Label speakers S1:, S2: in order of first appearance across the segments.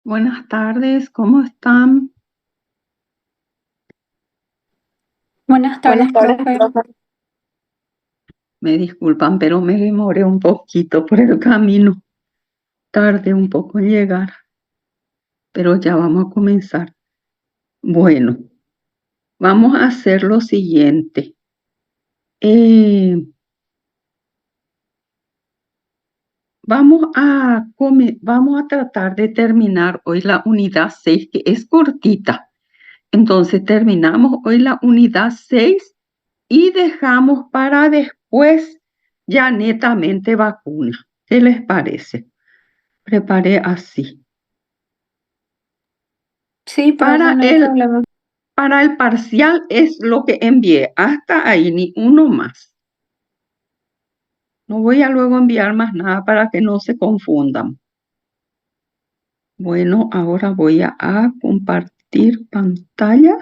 S1: Buenas tardes, ¿cómo están?
S2: Buenas
S3: Buenas
S2: tardes,
S3: tardes,
S2: profe.
S3: profe.
S1: Me disculpan, pero me demoré un poquito por el camino. Tardé un poco en llegar, pero ya vamos a comenzar. Bueno, vamos a hacer lo siguiente. Eh, vamos a tratar de terminar hoy la unidad 6, que es cortita. Entonces terminamos hoy la unidad 6 y dejamos para después ya netamente vacuna. ¿Qué les parece? Preparé así.
S2: Sí, profe,
S1: Para
S2: no hay
S1: el,
S2: problema.
S1: para el parcial es lo que envié. Hasta ahí, ni uno más. No voy a luego enviar más nada para que no se confundan. Bueno, ahora voy a compartir pantalla.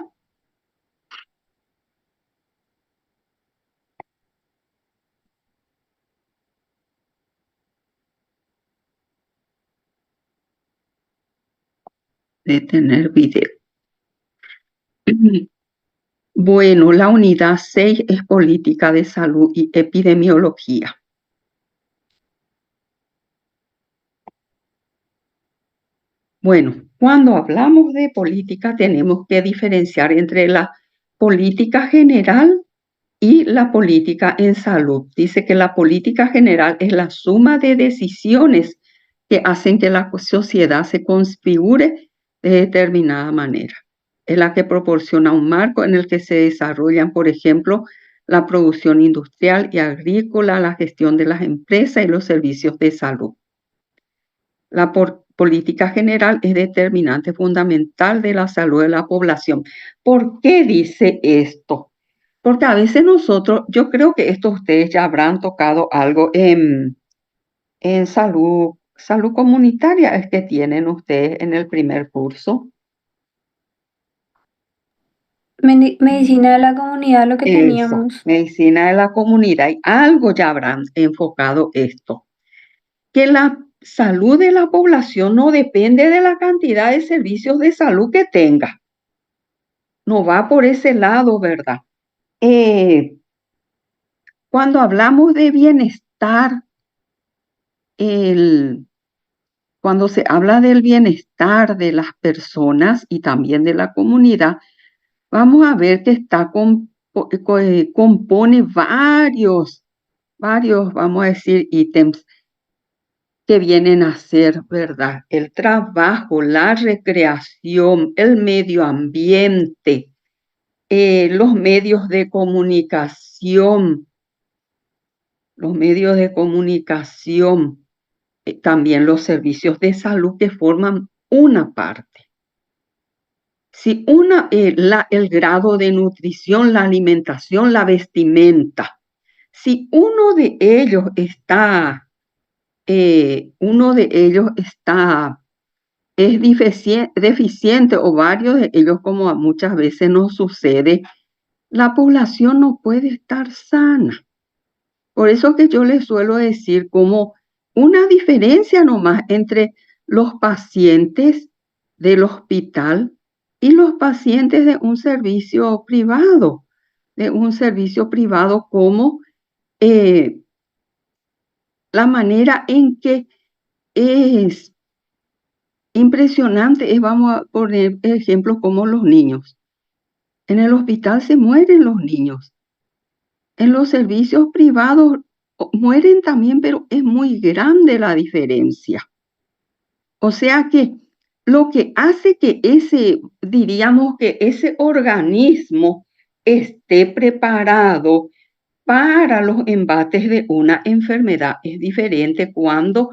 S1: Detener video. Bueno, la unidad 6 es política de salud y epidemiología. Bueno, cuando hablamos de política tenemos que diferenciar entre la política general y la política en salud. Dice que la política general es la suma de decisiones que hacen que la sociedad se configure de determinada manera. Es la que proporciona un marco en el que se desarrollan, por ejemplo, la producción industrial y agrícola, la gestión de las empresas y los servicios de salud. La política general es determinante fundamental de la salud de la población. ¿Por qué dice esto? Porque a veces nosotros, yo creo que esto ustedes ya habrán tocado algo en salud comunitaria, es que tienen ustedes en el primer curso.
S2: Medicina de la comunidad, lo que
S1: Eso,
S2: teníamos.
S1: medicina de la comunidad, y algo ya habrán enfocado esto, que la salud de la población no depende de la cantidad de servicios de salud que tenga. No va por ese lado, ¿verdad? Eh, cuando hablamos de bienestar, el, cuando se habla del bienestar de las personas y también de la comunidad, vamos a ver que compone varios, vamos a decir, ítems que vienen a ser, ¿verdad? El trabajo, la recreación, el medio ambiente, los medios de comunicación, también los servicios de salud que forman una parte. Si el grado de nutrición, la alimentación, la vestimenta, si uno de ellos es deficiente o varios de ellos, como muchas veces nos sucede, la población no puede estar sana. Por eso que yo les suelo decir como una diferencia nomás entre los pacientes del hospital y los pacientes de un servicio privado como eh, la manera en que es impresionante. Vamos a poner ejemplos como los niños. En el hospital se mueren los niños. En los servicios privados mueren también, pero es muy grande la diferencia. O sea que lo que hace que diríamos que ese organismo esté preparado para los embates de una enfermedad es diferente cuando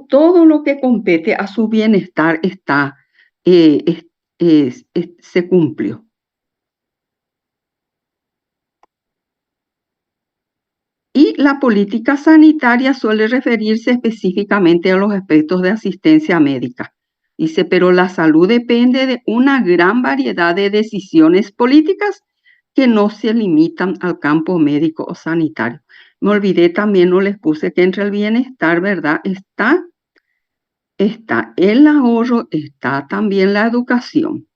S1: todo lo que compete a su bienestar eh, se cumplió. Y la política sanitaria suele referirse específicamente a los aspectos de asistencia médica. Dice, pero la salud depende de una gran variedad de decisiones políticas que no se limitan al campo médico o sanitario. Me olvidé también, no les puse que entre el bienestar, ¿verdad? Está está el ahorro, está también la educación.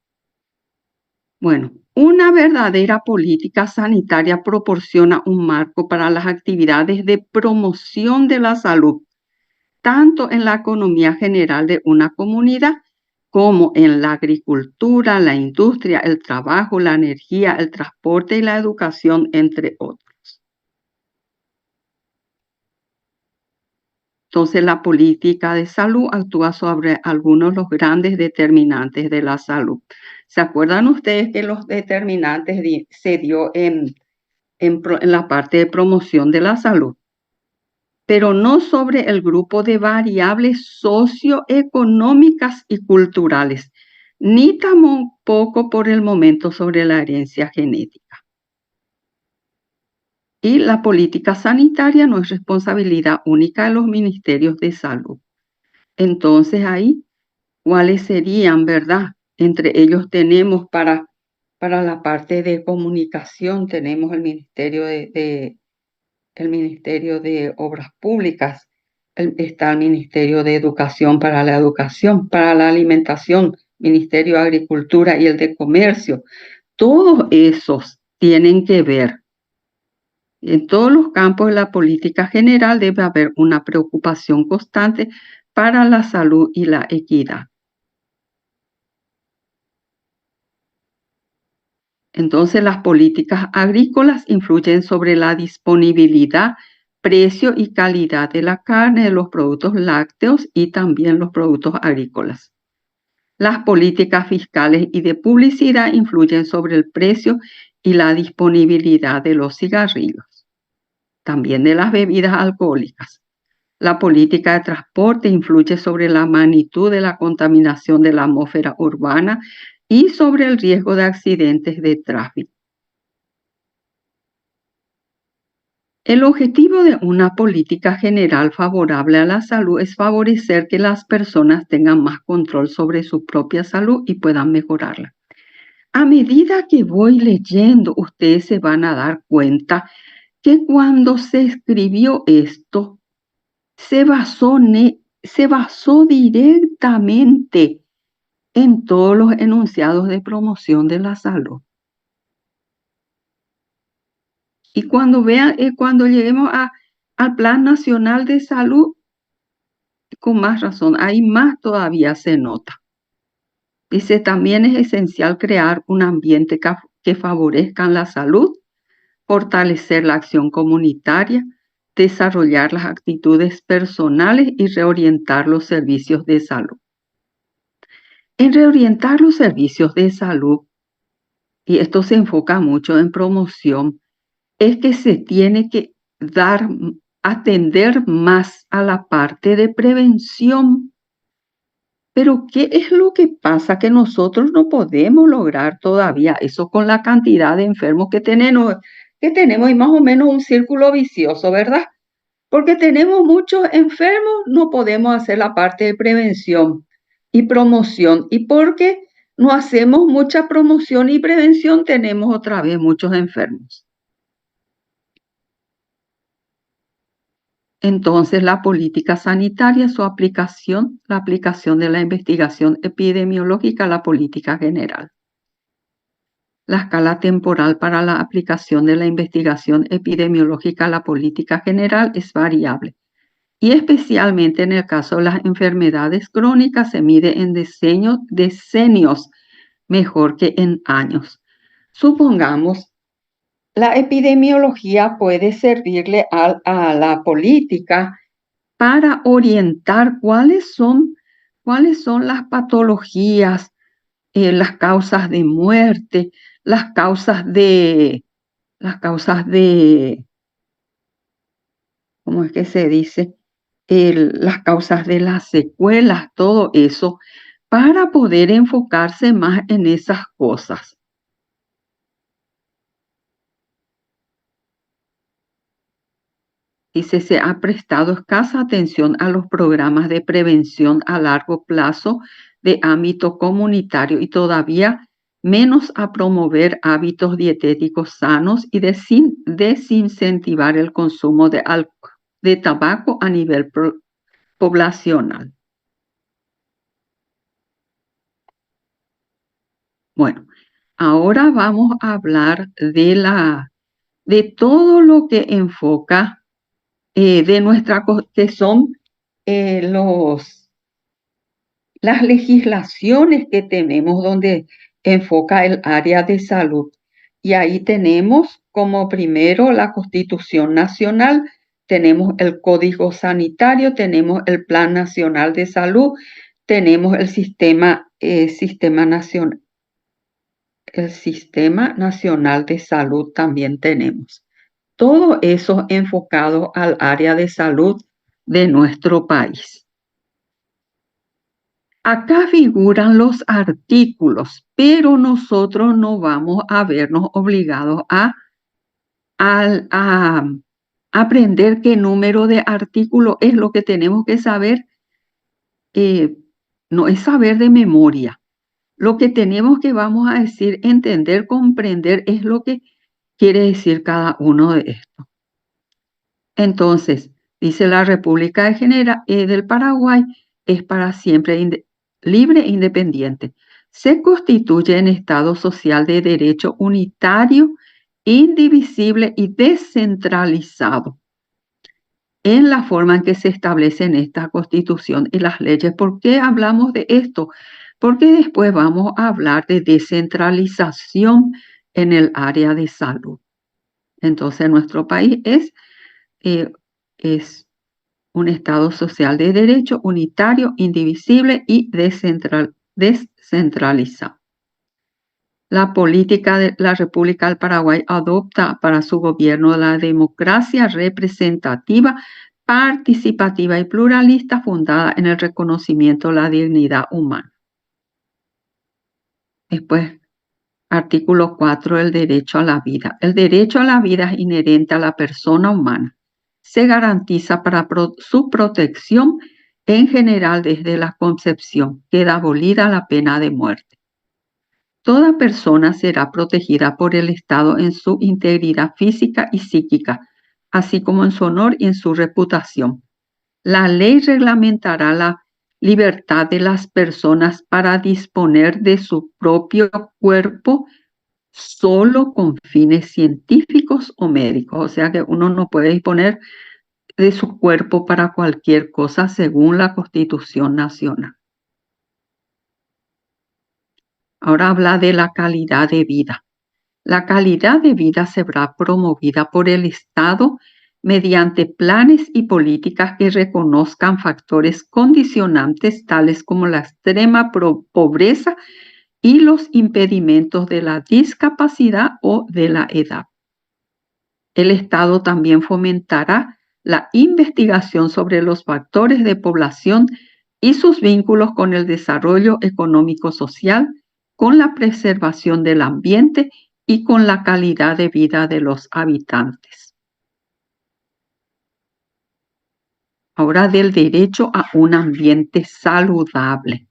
S1: Bueno, una verdadera política sanitaria proporciona un marco para las actividades de promoción de la salud, tanto en la economía general de una comunidad como en la agricultura, la industria, el trabajo, la energía, el transporte y la educación, entre otros. Entonces, la política de salud actúa sobre algunos de los grandes determinantes de la salud. ¿Se acuerdan ustedes que los determinantes se dio en la parte de promoción de la salud? Pero no sobre el grupo de variables socioeconómicas y culturales, ni tampoco por el momento sobre la herencia genética. Y la política sanitaria no es responsabilidad única de los ministerios de salud. Entonces ahí, ¿cuáles serían, verdad? Entre ellos tenemos para la parte de comunicación, tenemos el Ministerio de Obras Públicas, está el Ministerio de Educación para la educación, para la alimentación, Ministerio de Agricultura y el de Comercio. Todos esos tienen que ver. En todos los campos de la política general debe haber una preocupación constante para la salud y la equidad. Entonces, las políticas agrícolas influyen sobre la disponibilidad, precio y calidad de la carne, de los productos lácteos y también los productos agrícolas. Las políticas fiscales y de publicidad influyen sobre el precio y la disponibilidad de los cigarrillos, también de las bebidas alcohólicas. La política de transporte influye sobre la magnitud de la contaminación de la atmósfera urbana y sobre el riesgo de accidentes de tráfico. El objetivo de una política general favorable a la salud es favorecer que las personas tengan más control sobre su propia salud y puedan mejorarla. A medida que voy leyendo, ustedes se van a dar cuenta que cuando se escribió esto, se basó directamente en todos los enunciados de promoción de la salud. Y cuando lleguemos al Plan Nacional de Salud, con más razón, ahí más todavía se nota. Dice, también es esencial crear un ambiente que favorezca la salud, fortalecer la acción comunitaria, desarrollar las actitudes personales y reorientar los servicios de salud. En reorientar los servicios de salud, y esto se enfoca mucho en promoción, es que se tiene que atender más a la parte de prevención. Pero ¿qué es lo que pasa? Que nosotros no podemos lograr todavía eso con la cantidad de enfermos que tenemos y más o menos un círculo vicioso, ¿verdad? Porque tenemos muchos enfermos, no podemos hacer la parte de prevención y promoción. Y porque no hacemos mucha promoción y prevención, tenemos otra vez muchos enfermos. Entonces, la política sanitaria, la aplicación de la investigación epidemiológica a la política general. La escala temporal para la aplicación de la investigación epidemiológica a la política general es variable. Y especialmente en el caso de las enfermedades crónicas se mide en decenios mejor que en años. Supongamos, la epidemiología puede servirle a la política para orientar cuáles son las patologías, las causas de muerte, las causas de, ¿cómo es que se dice? Las causas de las secuelas, todo eso, para poder enfocarse más en esas cosas. Dice, se ha prestado escasa atención a los programas de prevención a largo plazo de ámbito comunitario y todavía menos a promover hábitos dietéticos sanos y desincentivar el consumo de tabaco a nivel poblacional. Bueno, ahora vamos a hablar de todo lo que enfoca que son las legislaciones que tenemos donde enfoca el área de salud. Y ahí tenemos como primero la Constitución Nacional, tenemos el Código Sanitario, tenemos el Plan Nacional de Salud, tenemos el Sistema Nacional de Salud también tenemos. Todo eso enfocado al área de salud de nuestro país. Acá figuran los artículos, pero nosotros no vamos a vernos obligados a aprender qué número de artículo es lo que tenemos que saber. No es saber de memoria. Lo que tenemos que, vamos a decir, entender, comprender es lo que quiere decir cada uno de estos. Entonces, dice la República del Paraguay es para siempre libre e independiente. Se constituye en Estado social de derecho unitario, indivisible y descentralizado en la forma en que se establece en esta Constitución y las leyes. ¿Por qué hablamos de esto? Porque después vamos a hablar de descentralización en el área de salud. Entonces, nuestro país es un Estado social de derecho unitario, indivisible y descentralizado. La política de la República del Paraguay adopta para su gobierno la democracia representativa, participativa y pluralista fundada en el reconocimiento de la dignidad humana. Después, artículo 4, el derecho a la vida. El derecho a la vida es inherente a la persona humana. Se garantiza para su protección en general desde la concepción. Queda abolida la pena de muerte. Toda persona será protegida por el Estado en su integridad física y psíquica, así como en su honor y en su reputación. La ley reglamentará la libertad de las personas para disponer de su propio cuerpo solo con fines científicos o médicos. O sea que uno no puede disponer de su cuerpo para cualquier cosa según la Constitución Nacional. Ahora habla de la calidad de vida. La calidad de vida será promovida por el Estado mediante planes y políticas que reconozcan factores condicionantes tales como la extrema pobreza y los impedimentos de la discapacidad o de la edad. El Estado también fomentará la investigación sobre los factores de población y sus vínculos con el desarrollo económico-social, con la preservación del ambiente y con la calidad de vida de los habitantes. Ahora del derecho a un ambiente saludable.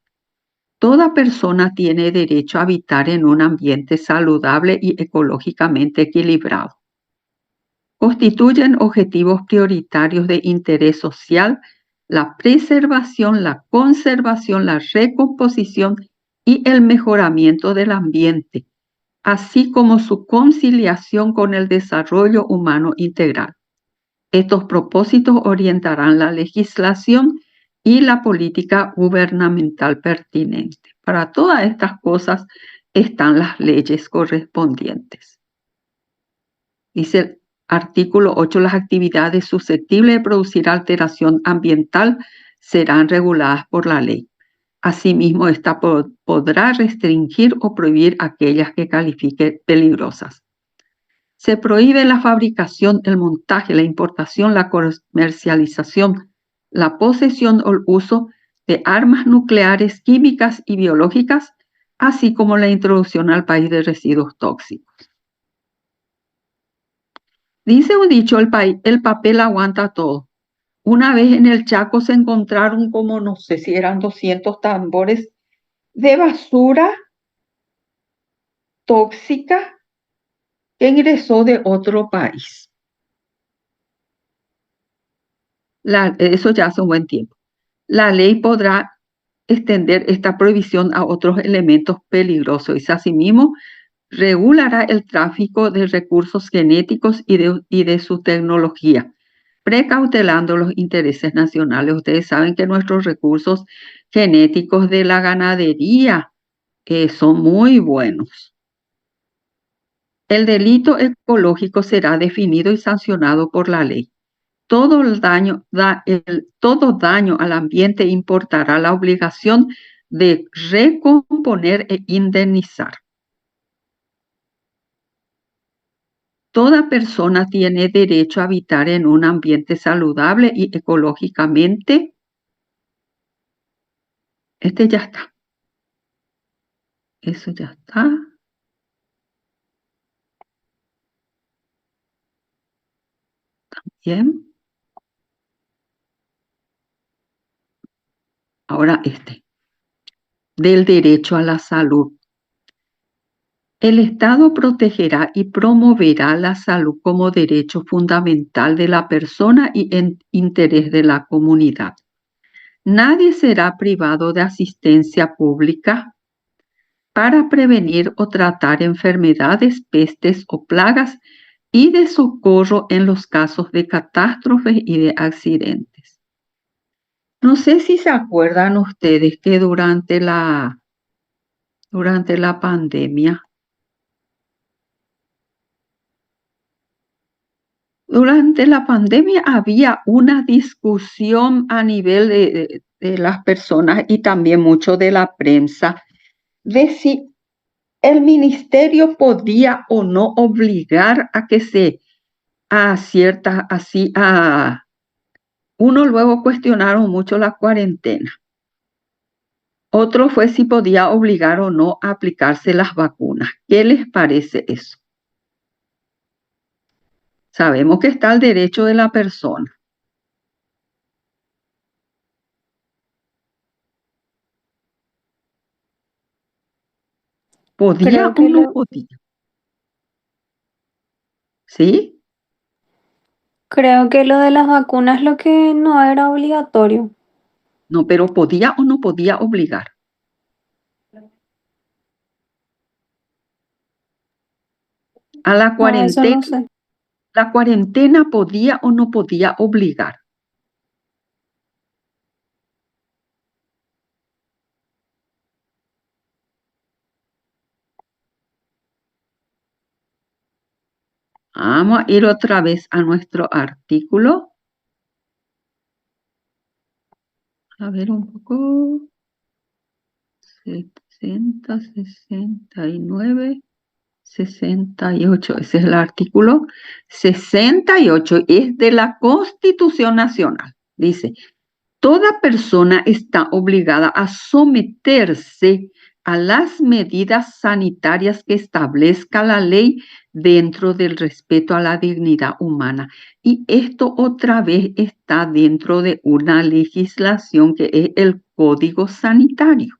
S1: Toda persona tiene derecho a habitar en un ambiente saludable y ecológicamente equilibrado. Constituyen objetivos prioritarios de interés social la preservación, la conservación, la recomposición y el mejoramiento del ambiente, así como su conciliación con el desarrollo humano integral. Estos propósitos orientarán la legislación y la política gubernamental pertinente. Para todas estas cosas están las leyes correspondientes. Dice el artículo 8, las actividades susceptibles de producir alteración ambiental serán reguladas por la ley. Asimismo, esta podrá restringir o prohibir aquellas que califique peligrosas. Se prohíbe la fabricación, el montaje, la importación, la comercialización, la posesión o el uso de armas nucleares, químicas y biológicas, así como la introducción al país de residuos tóxicos. Dice un dicho, el papel aguanta todo. Una vez en el Chaco se encontraron como, no sé si eran 200 tambores de basura tóxica que ingresó de otro país. Eso ya hace un buen tiempo. La ley podrá extender esta prohibición a otros elementos peligrosos y asimismo regulará el tráfico de recursos genéticos y de su tecnología, precautelando los intereses nacionales. Ustedes saben que nuestros recursos genéticos de la ganadería son muy buenos. El delito ecológico será definido y sancionado por la ley. Todo daño al ambiente importará la obligación de recomponer e indemnizar. Toda persona tiene derecho a habitar en un ambiente saludable y ecológicamente. Ya está. Eso ya está. Bien. Ahora del derecho a la salud. El Estado protegerá y promoverá la salud como derecho fundamental de la persona y en interés de la comunidad. Nadie será privado de asistencia pública para prevenir o tratar enfermedades, pestes o plagas y de socorro en los casos de catástrofes y de accidentes. No sé si se acuerdan ustedes que durante la pandemia, había una discusión a nivel de las personas y también mucho de la prensa de si el ministerio podía o no obligar a que uno luego cuestionaron mucho la cuarentena. Otro fue si podía obligar o no a aplicarse las vacunas. ¿Qué les parece eso? Sabemos que está el derecho de la persona. ¿Podía o no podía? ¿Sí?
S2: Creo que lo de las vacunas es lo que no era obligatorio.
S1: No, pero ¿podía o no podía obligar? A la
S2: No,
S1: cuarentena,
S2: eso no sé.
S1: ¿la cuarentena podía o no podía obligar? Vamos a ir otra vez a nuestro artículo. A ver un poco. 60, 69, 68. Ese es el artículo 68. Es de la Constitución Nacional. Dice, toda persona está obligada a someterse a las medidas sanitarias que establezca la ley dentro del respeto a la dignidad humana. Y esto otra vez está dentro de una legislación que es el Código Sanitario.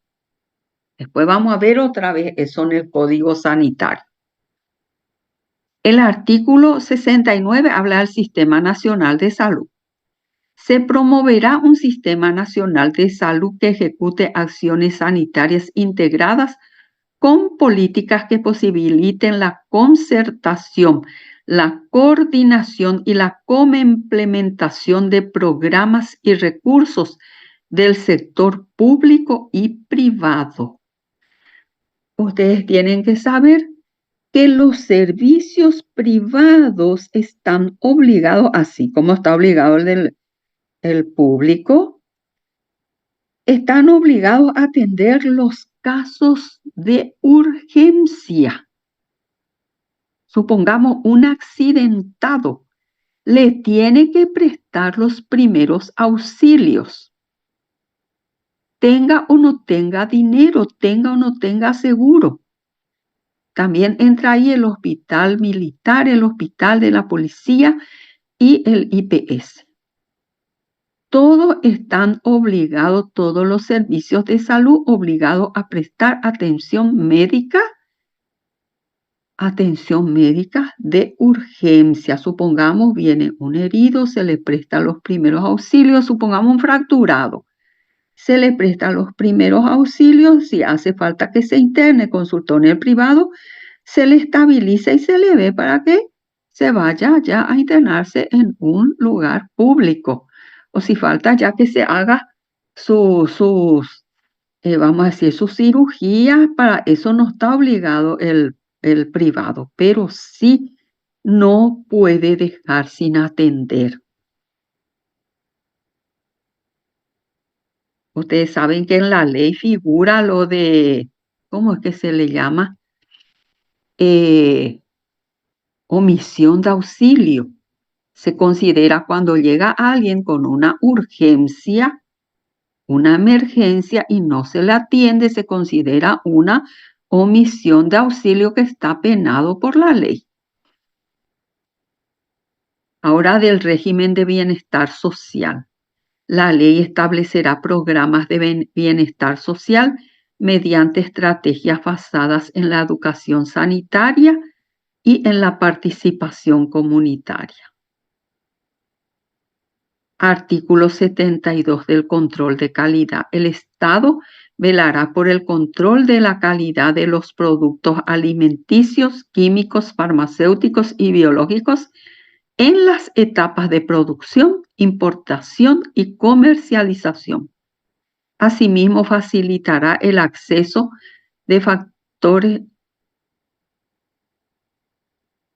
S1: Después vamos a ver otra vez eso en el Código Sanitario. El artículo 69 habla del Sistema Nacional de Salud. Se promoverá un sistema nacional de salud que ejecute acciones sanitarias integradas con políticas que posibiliten la concertación, la coordinación y la complementación de programas y recursos del sector público y privado. Ustedes tienen que saber que los servicios privados están obligados, así como está obligado el público, están obligados a atender los casos de urgencia. Supongamos un accidentado, le tiene que prestar los primeros auxilios. Tenga o no tenga dinero, tenga o no tenga seguro. También entra ahí el hospital militar, el hospital de la policía y el IPS. Todos están obligados, todos los servicios de salud obligados a prestar atención médica de urgencia. Supongamos viene un herido, se le presta los primeros auxilios, supongamos un fracturado. se le prestan los primeros auxilios, si hace falta que se interne, consultó en el privado, se le estabiliza y se le ve para que se vaya ya a internarse en un lugar público. O si falta ya que se haga vamos a decir, sus cirugías, para eso no está obligado el privado, pero sí no puede dejar sin atender. Ustedes saben que en la ley figura lo de, ¿cómo es que se le llama? Eh, Omisión de auxilio. Se considera cuando llega alguien con una urgencia, una emergencia y no se le atiende, se considera una omisión de auxilio que está penado por la ley. Ahora del régimen de bienestar social. La ley establecerá programas de bienestar social mediante estrategias basadas en la educación sanitaria y en la participación comunitaria. Artículo 72 del control de calidad. El Estado velará por el control de la calidad de los productos alimenticios, químicos, farmacéuticos y biológicos en las etapas de producción, importación y comercialización. Asimismo, facilitará el acceso de factores.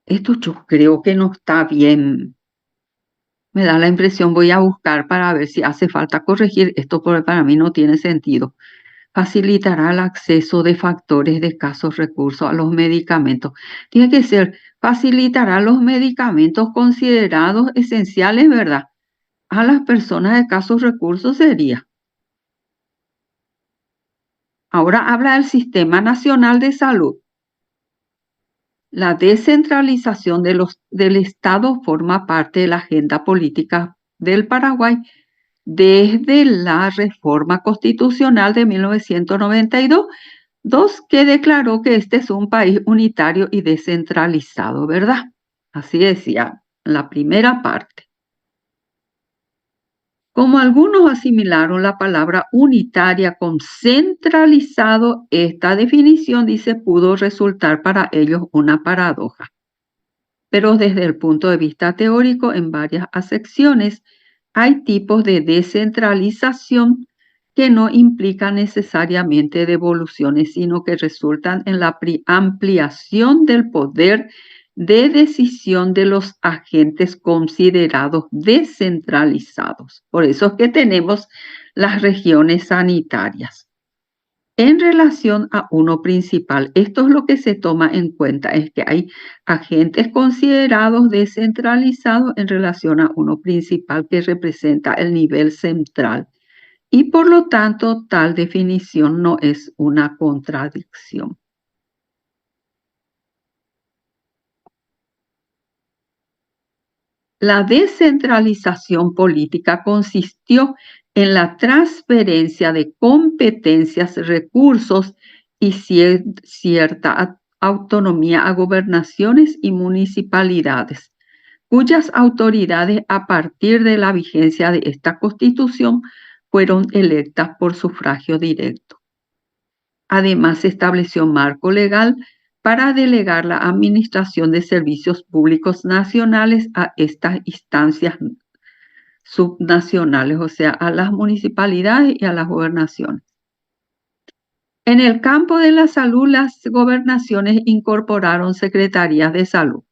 S1: Esto yo creo que no está bien. Me da la impresión, voy a buscar para ver si hace falta corregir esto, porque para mí no tiene sentido. Facilitará el acceso de factores de escasos recursos a los medicamentos. Tiene que ser, facilitará los medicamentos considerados esenciales, ¿verdad? A las personas de escasos recursos sería. Ahora habla del Sistema Nacional de Salud. La descentralización del Estado forma parte de la agenda política del Paraguay desde la reforma constitucional de 1992, que declaró que este es un país unitario y descentralizado, ¿verdad? Así decía la primera parte. Como algunos asimilaron la palabra unitaria con centralizado, esta definición, dice, pudo resultar para ellos una paradoja. Pero desde el punto de vista teórico, en varias acepciones, hay tipos de descentralización que no implican necesariamente devoluciones, sino que resultan en la ampliación del poder de decisión de los agentes considerados descentralizados. Por eso es que tenemos las regiones sanitarias. En relación a uno principal, esto es lo que se toma en cuenta, es que hay agentes considerados descentralizados en relación a uno principal que representa el nivel central. Y por lo tanto, tal definición no es una contradicción. La descentralización política consistió en la transferencia de competencias, recursos y cierta autonomía a gobernaciones y municipalidades, cuyas autoridades a partir de la vigencia de esta Constitución fueron electas por sufragio directo. Además, se estableció marco legal para delegar la administración de servicios públicos nacionales a estas instancias subnacionales, o sea, a las municipalidades y a las gobernaciones. En el campo de la salud, las gobernaciones incorporaron secretarías de salud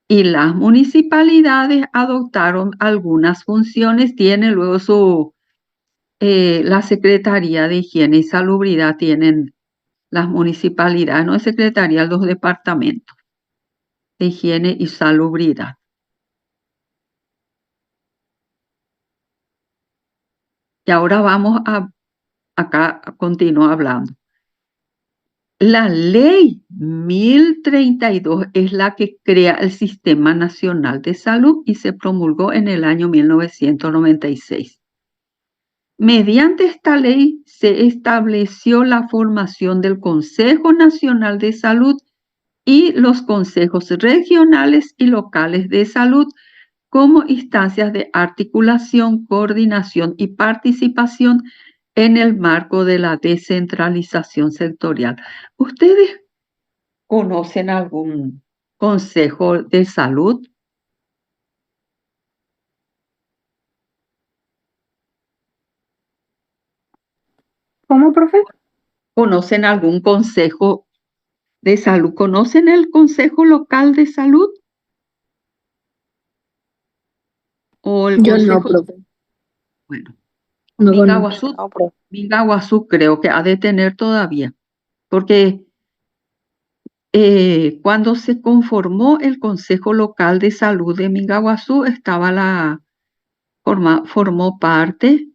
S1: y las municipalidades adoptaron algunas funciones. Tiene luego la Secretaría de Higiene y Salubridad, tienen las municipalidades, no es secretaría, los departamentos de higiene y salubridad. Y ahora vamos acá continúa hablando. La ley 1032 es la que crea el Sistema Nacional de Salud y se promulgó en el año 1996. Mediante esta ley se estableció la formación del Consejo Nacional de Salud y los consejos regionales y locales de salud como instancias de articulación, coordinación y participación en el marco de la descentralización sectorial. ¿Ustedes conocen algún consejo de salud?
S2: ¿Cómo, profe?
S1: ¿Conocen algún consejo de salud? ¿Conocen el Consejo Local de Salud o el
S2: Yo no,
S1: Consejo?
S2: profe.
S1: Bueno,
S2: No conozco.
S1: Mingaguazú creo que ha de tener todavía, porque cuando se conformó el Consejo Local de Salud de Mingaguazú, formó parte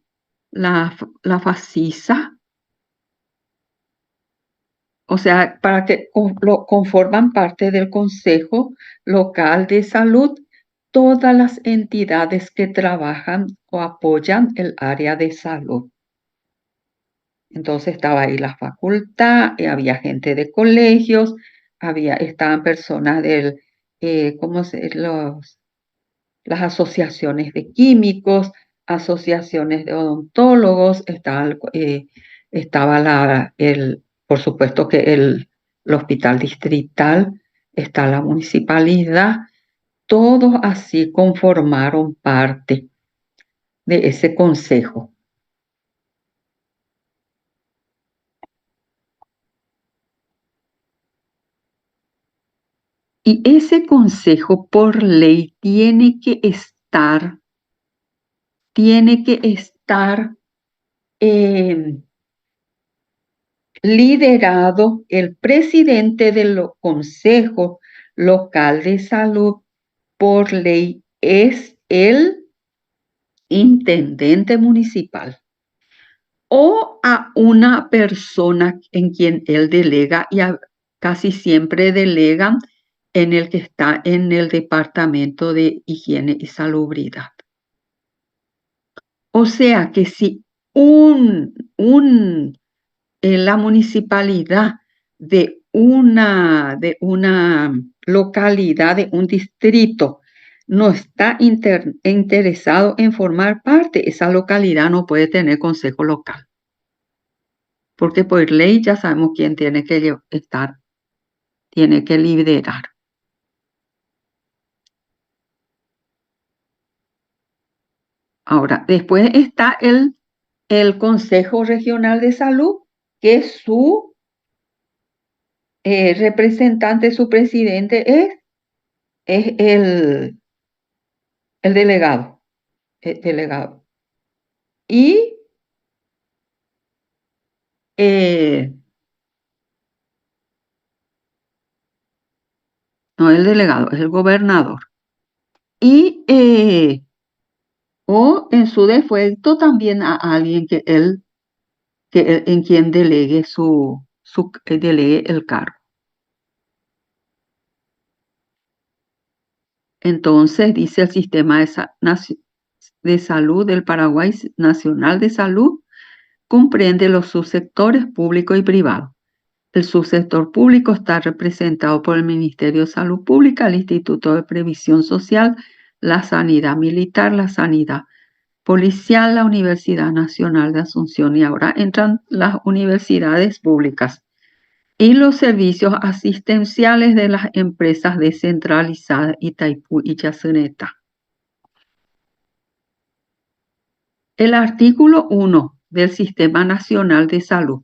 S1: la FACISA, o sea, para que conforman parte del Consejo Local de Salud todas las entidades que trabajan o apoyan el área de salud. Entonces estaba ahí la facultad, había gente de colegios, estaban personas ¿cómo las asociaciones de químicos, asociaciones de odontólogos, estaba por supuesto que el hospital distrital, está la municipalidad, todos así conformaron parte de ese consejo. Y ese consejo por ley tiene que estar eh, liderado. El presidente del Consejo Local de Salud por ley es el intendente municipal o a una persona en quien él delega y casi siempre delegan en el que está en el Departamento de Higiene y Salubridad. O sea que si la municipalidad de una localidad, de un distrito, no está interesado en formar parte, esa localidad no puede tener consejo local. Porque por ley ya sabemos quién tiene que tiene que liderar. Ahora, después está el Consejo Regional de Salud, que su representante, su presidente es el delegado. Y no el delegado, es el gobernador. Y o en su defecto también a alguien en quien delegue el cargo. Entonces, dice el Sistema de Salud del Paraguay Nacional de Salud, comprende los subsectores público y privado. El subsector público está representado por el Ministerio de Salud Pública, el Instituto de Previsión Social, la Sanidad Militar, la Sanidad Policial, la Universidad Nacional de Asunción, y ahora entran las universidades públicas y los servicios asistenciales de las empresas descentralizadas Itaipú y Yacyretá. El artículo 1 del Sistema Nacional de Salud.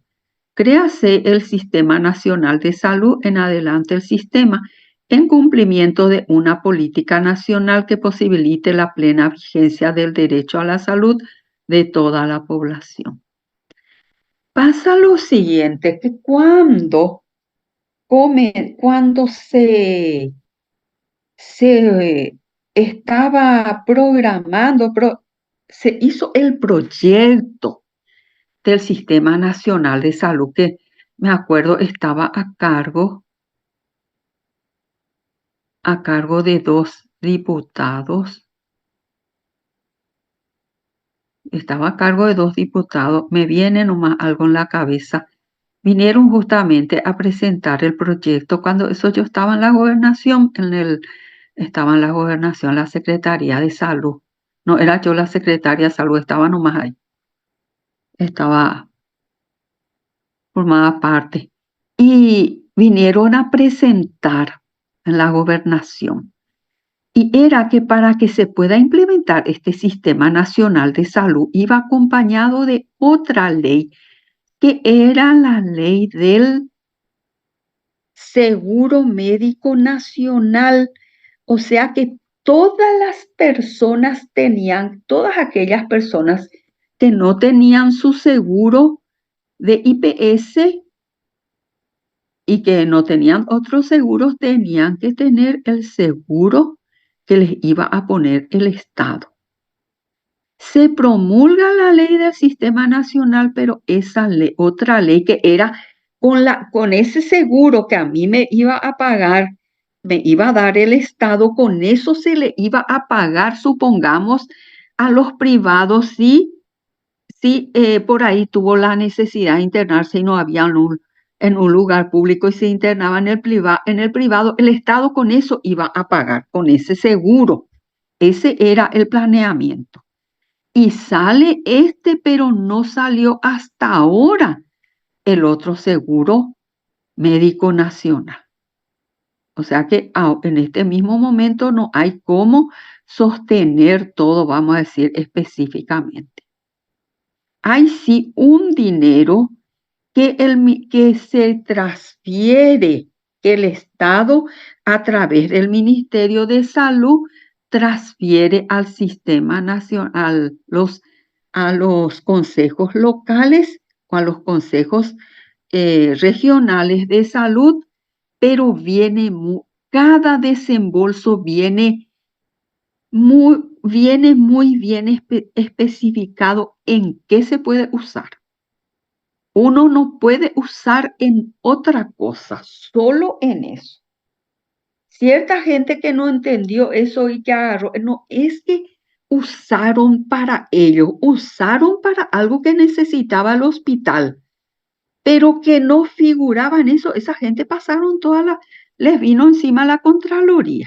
S1: Créase el Sistema Nacional de Salud, en adelante el sistema, en cumplimiento de una política nacional que posibilite la plena vigencia del derecho a la salud de toda la población. Pasa lo siguiente, que cuando se estaba programando, se hizo el proyecto del Sistema Nacional de Salud, que me acuerdo estaba a cargo de 2 diputados. Estaba a cargo de 2 diputados, me viene nomás algo en la cabeza. Vinieron justamente a presentar el proyecto cuando eso yo estaba en la gobernación, la Secretaría de Salud. No era yo la secretaria de Salud, estaba nomás ahí. estaba, formaba parte. Y vinieron a presentar en la gobernación. Y era que para que se pueda implementar este sistema nacional de salud iba acompañado de otra ley, que era la ley del Seguro Médico Nacional. O sea que todas las personas tenían, todas aquellas personas que no tenían su seguro de IPS y que no tenían otros seguros, tenían que tener el seguro que les iba a poner el Estado. Se promulga la ley del Sistema Nacional, pero esa ley, otra ley que era con ese seguro que a mí me iba a pagar, me iba a dar el Estado, con eso se le iba a pagar, supongamos, a los privados si por ahí tuvo la necesidad de internarse y no había en un lugar público y se internaba en el privado, el Estado con eso iba a pagar, con ese seguro. Ese era el planeamiento. Y sale este, pero no salió hasta ahora el otro seguro médico nacional. O sea que en este mismo momento no hay cómo sostener todo, vamos a decir específicamente. Hay sí un dinero que se transfiere, que el Estado a través del Ministerio de Salud transfiere al sistema nacional, a los consejos locales o a los consejos regionales de salud, pero cada desembolso viene muy bien especificado en qué se puede usar. Uno no puede usar en otra cosa, solo en eso. Cierta gente que no entendió eso y que agarró, no, es que usaron para ello, usaron para algo que necesitaba el hospital, pero que no figuraba en eso. Esa gente pasaron les vino encima la Contraloría.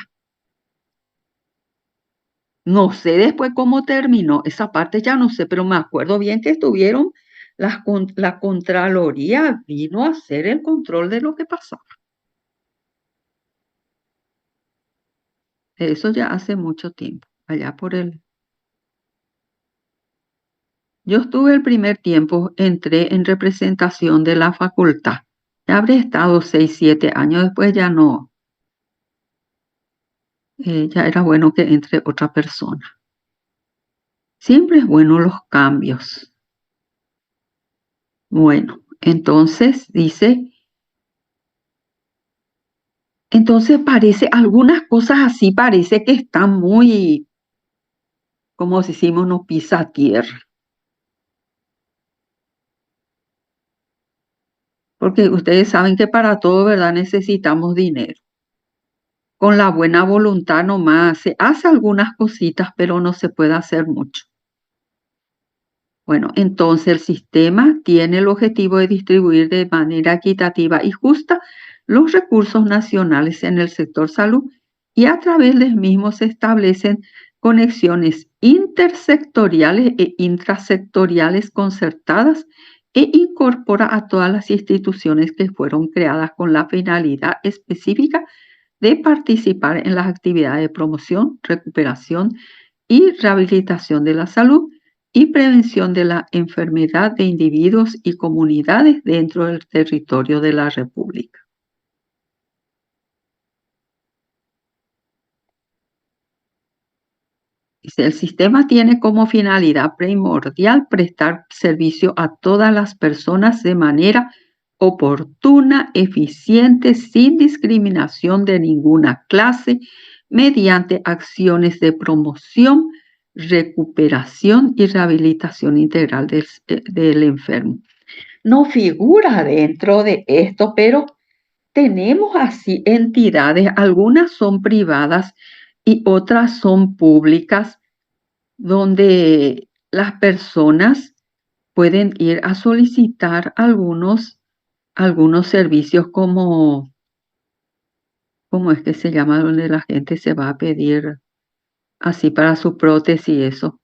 S1: No sé después cómo terminó, esa parte ya no sé, pero me acuerdo bien que estuvieron, la Contraloría vino a hacer el control de lo que pasaba. Eso ya hace mucho tiempo, allá por el... Yo estuve el primer tiempo, entré en representación de la facultad. Ya habré estado 6, 7 años, después ya no, ya era bueno que entre otra persona. Siempre es bueno los cambios. Bueno, entonces dice, entonces parece, algunas cosas así parece que están muy, como decimos, no pisa tierra. Porque ustedes saben que para todo, ¿verdad? Necesitamos dinero. Con la buena voluntad nomás se hace algunas cositas, pero no se puede hacer mucho. Bueno, entonces el sistema tiene el objetivo de distribuir de manera equitativa y justa los recursos nacionales en el sector salud y a través del mismo se establecen conexiones intersectoriales e intrasectoriales concertadas e incorpora a todas las instituciones que fueron creadas con la finalidad específica de participar en las actividades de promoción, recuperación y rehabilitación de la salud y prevención de la enfermedad de individuos y comunidades dentro del territorio de la República. El sistema tiene como finalidad primordial prestar servicio a todas las personas de manera oportuna, eficiente, sin discriminación de ninguna clase, mediante acciones de promoción, recuperación y rehabilitación integral del enfermo. No figura dentro de esto, pero tenemos así entidades, algunas son privadas y otras son públicas, donde las personas pueden ir a solicitar algunos servicios ¿cómo es que se llama? Donde la gente se va a pedir así para su prótesis y eso.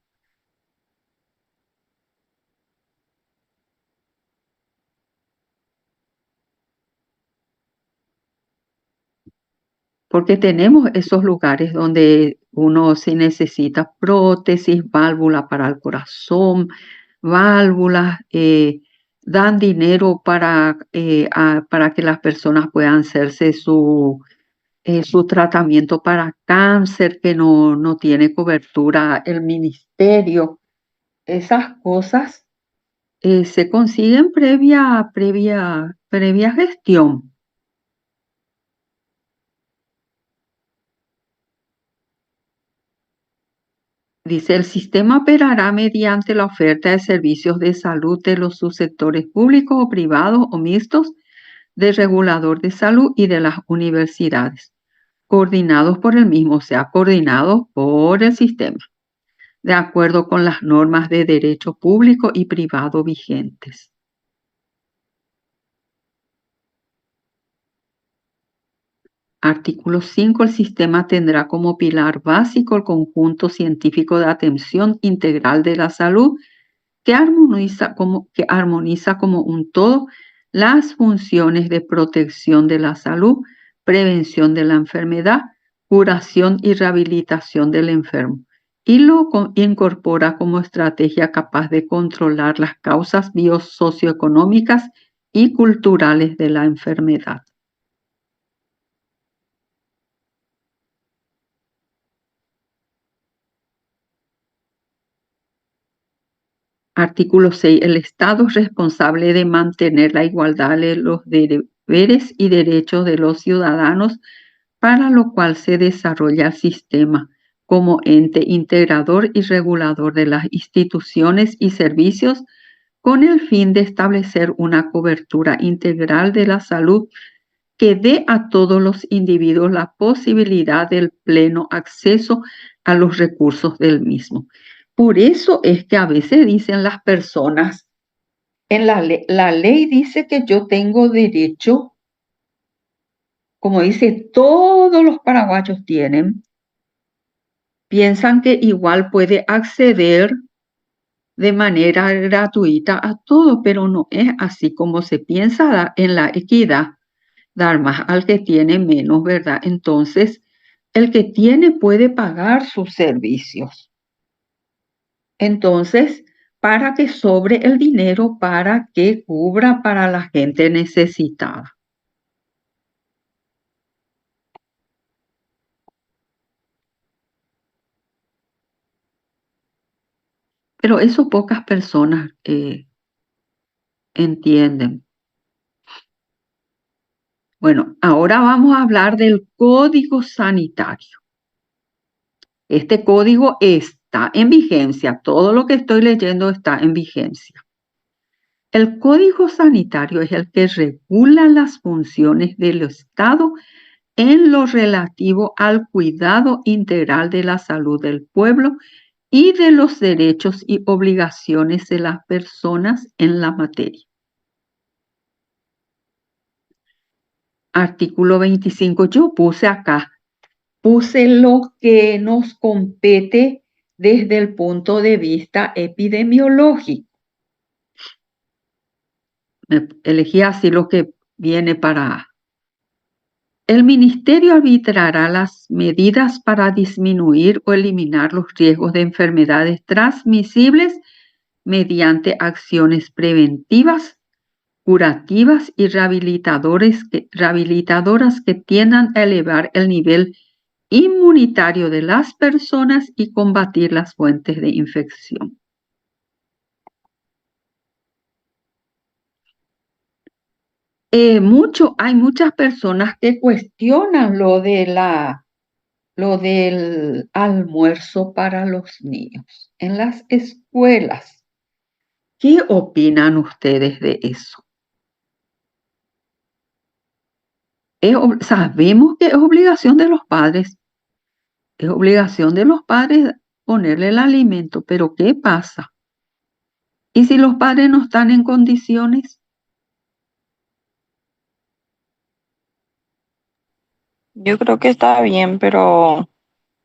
S1: porque tenemos esos lugares donde uno si necesita prótesis, válvula para el corazón, válvulas, dan dinero para que las personas puedan hacerse su tratamiento para cáncer que no tiene cobertura el ministerio. Esas cosas se consiguen previa gestión. Dice, el sistema operará mediante la oferta de servicios de salud de los subsectores públicos o privados o mixtos del regulador de salud y de las universidades, coordinados por el mismo, o sea, coordinados por el sistema, de acuerdo con las normas de derecho público y privado vigentes. Artículo 5. El sistema tendrá como pilar básico el conjunto científico de atención integral de la salud que armoniza como un todo las funciones de protección de la salud, prevención de la enfermedad, curación y rehabilitación del enfermo, y lo incorpora como estrategia capaz de controlar las causas biosocioeconómicas y culturales de la enfermedad. Artículo 6. El Estado es responsable de mantener la igualdad de los deberes y derechos de los ciudadanos, para lo cual se desarrolla el sistema como ente integrador y regulador de las instituciones y servicios con el fin de establecer una cobertura integral de la salud que dé a todos los individuos la posibilidad del pleno acceso a los recursos del mismo. Por eso es que a veces dicen las personas, en la ley dice que yo tengo derecho, como dice, todos los paraguayos tienen, piensan que igual puede acceder de manera gratuita a todo, pero no es así como se piensa en la equidad, dar más al que tiene menos, ¿verdad? Entonces, el que tiene puede pagar sus servicios. Entonces, para que sobre el dinero, para que cubra para la gente necesitada. Pero eso pocas personas entienden. Bueno, ahora vamos a hablar del Código Sanitario. Este código está en vigencia, todo lo que estoy leyendo está en vigencia. El Código Sanitario es el que regula las funciones del Estado en lo relativo al cuidado integral de la salud del pueblo y de los derechos y obligaciones de las personas en la materia. Artículo 25. Yo puse lo que nos compete desde el punto de vista epidemiológico. Elegí así lo que viene para... El ministerio arbitrará las medidas para disminuir o eliminar los riesgos de enfermedades transmisibles mediante acciones preventivas, curativas y rehabilitadoras que tiendan a elevar el nivel inmunitario de las personas y combatir las fuentes de infección. Hay muchas personas que cuestionan lo del almuerzo para los niños en las escuelas. ¿Qué opinan ustedes de eso? Sabemos que es obligación de los padres. Es obligación de los padres ponerle el alimento, pero ¿qué pasa? ¿Y si los padres no están en condiciones?
S3: Yo creo que está bien, pero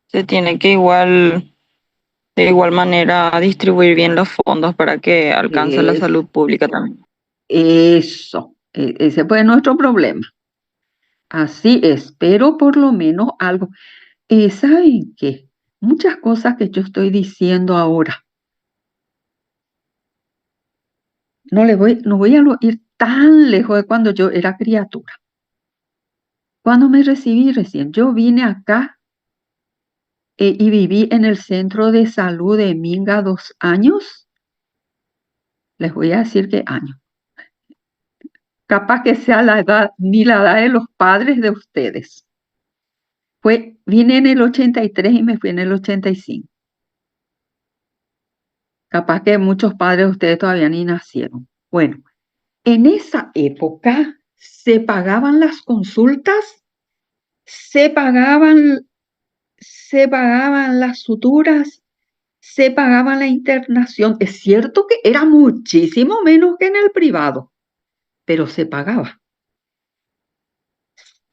S3: se tiene que de igual manera distribuir bien los fondos para que alcance la
S1: Es,
S3: salud pública también.
S1: Eso, ese fue nuestro problema. Así espero por lo menos algo. ¿Saben qué? Muchas cosas que yo estoy diciendo ahora, no voy a ir tan lejos de cuando yo era criatura. Cuando me recibí recién, yo vine acá y viví en el centro de salud de Minga 2 años. Les voy a decir qué año. Capaz que sea la edad, ni la edad de los padres de ustedes. Vine en el 83 y me fui en el 85. Capaz que muchos padres de ustedes todavía ni nacieron. Bueno, en esa época se pagaban las consultas, se pagaban, se pagaban las suturas, se pagaba la internación. Es cierto que era muchísimo menos que en el privado, pero se pagaba.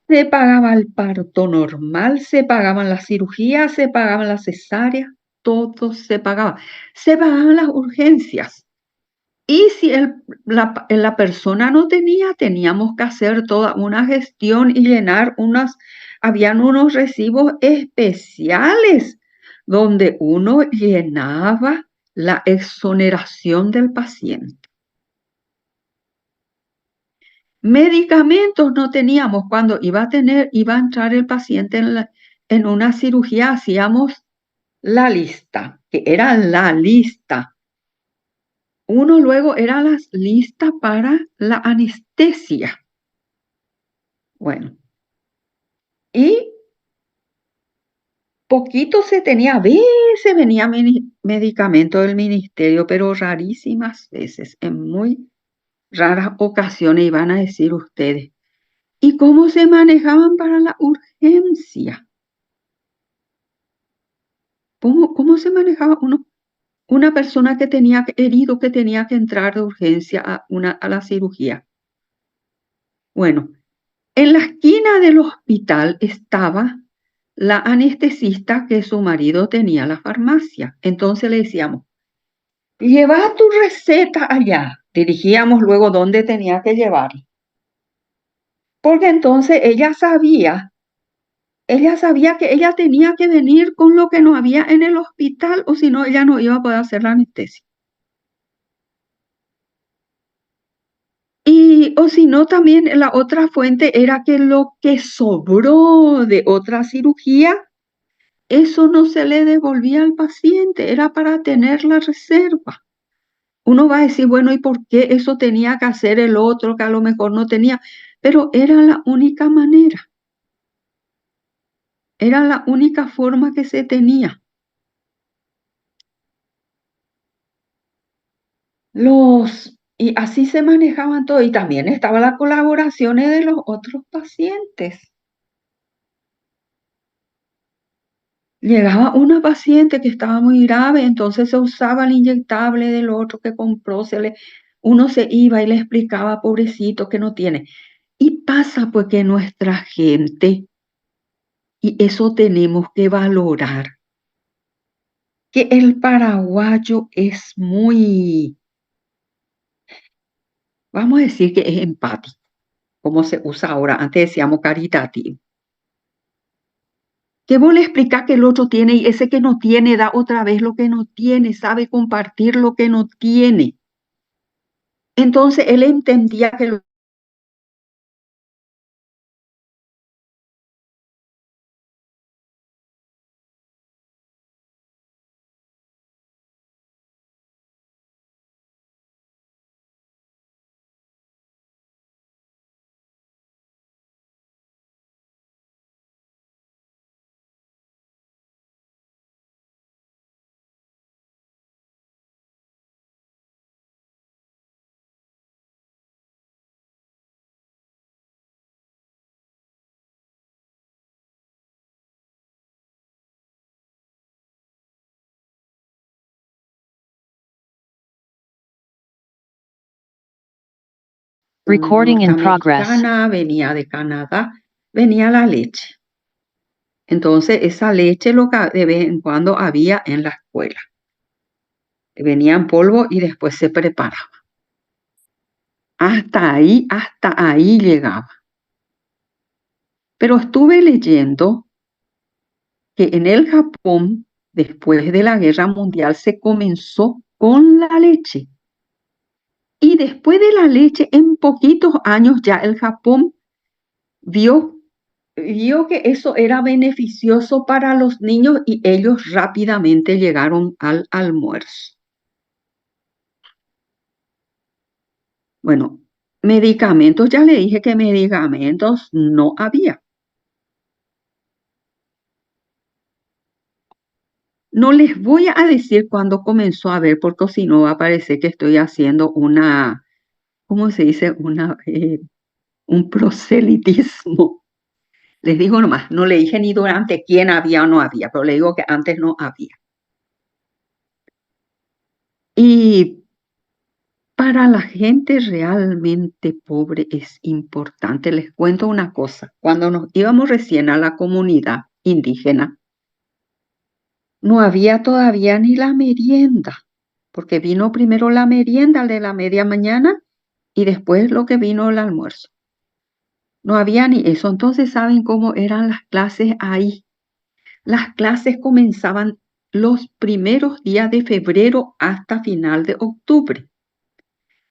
S1: Se pagaba el parto normal, se pagaban las cirugías, se pagaban las cesáreas, todo se pagaba. Se pagaban las urgencias. Y si la persona no tenía, teníamos que hacer toda una gestión y llenar habían unos recibos especiales donde uno llenaba la exoneración del paciente. Medicamentos no teníamos. Cuando iba a entrar el paciente en una cirugía, hacíamos la lista, que era la lista. Uno luego era la lista para la anestesia. Bueno, y poquito se tenía, a veces venía medicamento del ministerio, pero rarísimas veces, en muy raras ocasiones iban a decir ustedes. ¿Y cómo se manejaban para la urgencia? ¿Cómo se manejaba una persona que tenía herido, que tenía que entrar de urgencia a la cirugía? Bueno, en la esquina del hospital estaba la anestesista que su marido tenía la farmacia. Entonces le decíamos, lleva tu receta allá. Dirigíamos luego dónde tenía que llevarla. Porque entonces ella sabía que ella tenía que venir con lo que no había en el hospital, o si no, ella no iba a poder hacer la anestesia. O si no, también la otra fuente era que lo que sobró de otra cirugía, eso no se le devolvía al paciente, era para tener la reserva. Uno va a decir, bueno, ¿y por qué eso tenía que hacer el otro que a lo mejor no tenía? Pero era la única manera, era la única forma que se tenía. Y así se manejaban todo. Y también estaban las colaboraciones de los otros pacientes. Llegaba una paciente que estaba muy grave, entonces se usaba el inyectable del otro que compró, uno se iba y le explicaba, pobrecito, que no tiene. Y pasa pues que nuestra gente, y eso tenemos que valorar, que el paraguayo es muy, vamos a decir que es empático, como se usa ahora, antes decíamos caritativo. Que vos le explicás que el otro tiene y ese que no tiene da otra vez lo que no tiene, sabe compartir lo que no tiene. Entonces él entendía que
S4: Recording in progress.
S1: norteamericana, venía de Canadá, venía la leche. Entonces esa leche de vez en cuando había en la escuela. Venía en polvo y después se preparaba. Hasta ahí llegaba. Pero estuve leyendo que en el Japón, después de la Guerra Mundial, se comenzó con la leche. Y después de la leche, en poquitos años ya el Japón vio que eso era beneficioso para los niños y ellos rápidamente llegaron al almuerzo. Bueno, medicamentos, ya le dije que medicamentos no había. No les voy a decir cuándo comenzó a haber, porque si no va a parecer que estoy haciendo una, ¿cómo se dice? Un proselitismo. Les digo nomás, no le dije ni durante quién había o no había, pero le digo que antes no había. Y para la gente realmente pobre es importante. Les cuento una cosa. Cuando nos íbamos recién a la comunidad indígena, no había todavía ni la merienda, porque vino primero la merienda de la media mañana y después lo que vino el almuerzo. No había ni eso. Entonces, ¿saben cómo eran las clases ahí? Las clases comenzaban los primeros días de febrero hasta final de octubre.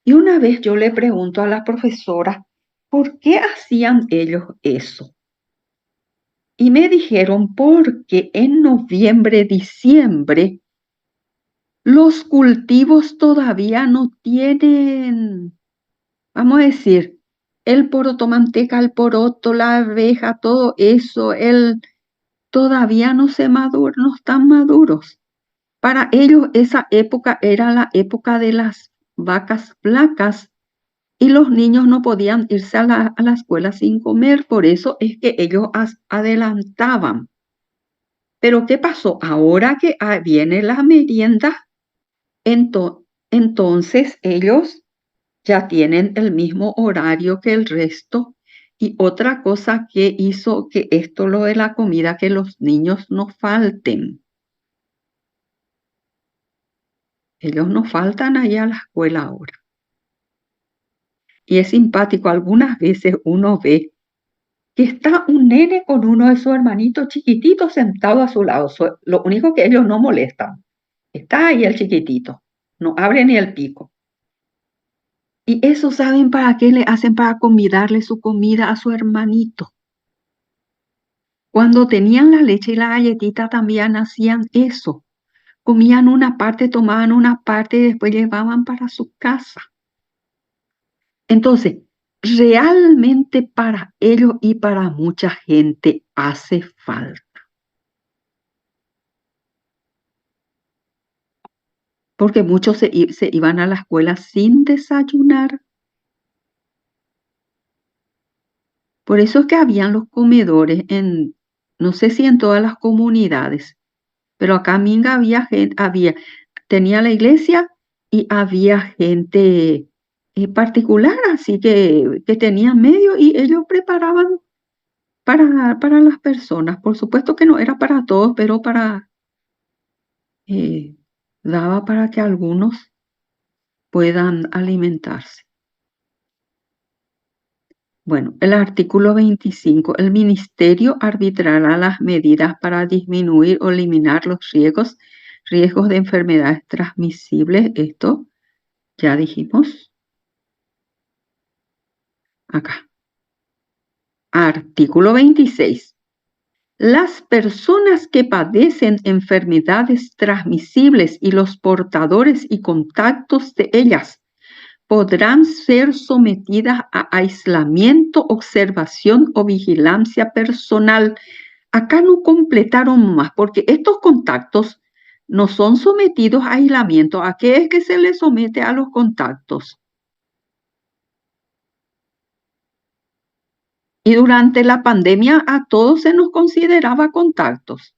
S1: Y una vez yo le pregunto a la profesora, ¿por qué hacían ellos eso? Y me dijeron, porque en noviembre, diciembre, los cultivos todavía no tienen, vamos a decir, el poroto manteca, el poroto, la abeja, todo eso, todavía no no están maduros. Para ellos esa época era la época de las vacas flacas y los niños no podían irse a la escuela sin comer, por eso es que ellos adelantaban. Pero ¿qué pasó? Ahora que viene la merienda, entonces ellos ya tienen el mismo horario que el resto. Y otra cosa que hizo que esto, lo de la comida, que los niños no falten. Ellos no faltan ahí a la escuela ahora. Y es simpático, algunas veces uno ve que está un nene con uno de sus hermanitos chiquititos sentado a su lado. Lo único que ellos no molestan. Está ahí el chiquitito, no abre ni el pico. Y eso, ¿saben para qué le hacen? Para convidarle su comida a su hermanito. Cuando tenían la leche y la galletita también hacían eso. Comían una parte, tomaban una parte y después llevaban para su casa. Entonces, realmente para ellos y para mucha gente hace falta. Porque muchos se iban a la escuela sin desayunar. Por eso es que habían los comedores no sé si en todas las comunidades, pero acá en Minga había gente, tenía la iglesia y había gente particular, así que tenían medio y ellos preparaban para las personas. Por supuesto que no era para todos, pero daba para que algunos puedan alimentarse. Bueno, el artículo 25. El ministerio arbitrará las medidas para disminuir o eliminar los riesgos de enfermedades transmisibles. Esto ya dijimos. Acá. Artículo 26. Las personas que padecen enfermedades transmisibles y los portadores y contactos de ellas podrán ser sometidas a aislamiento, observación o vigilancia personal. Acá no completaron más, porque estos contactos no son sometidos a aislamiento. ¿A qué es que se les somete a los contactos? Y durante la pandemia a todos se nos consideraba contactos.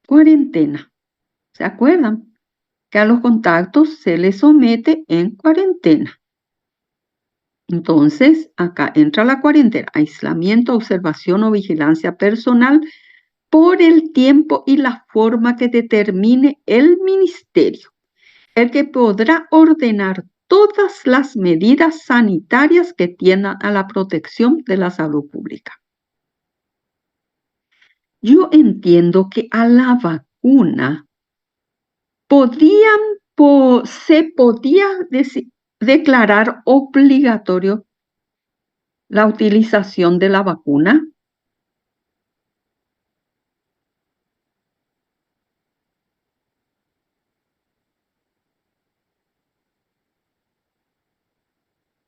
S1: Cuarentena. ¿Se acuerdan? Que a los contactos se les somete en cuarentena. Entonces, acá entra la cuarentena, aislamiento, observación o vigilancia personal por el tiempo y la forma que determine el ministerio, el que podrá ordenar todas las medidas sanitarias que tiendan a la protección de la salud pública. Yo entiendo que a la vacuna se podía declarar obligatorio la utilización de la vacuna.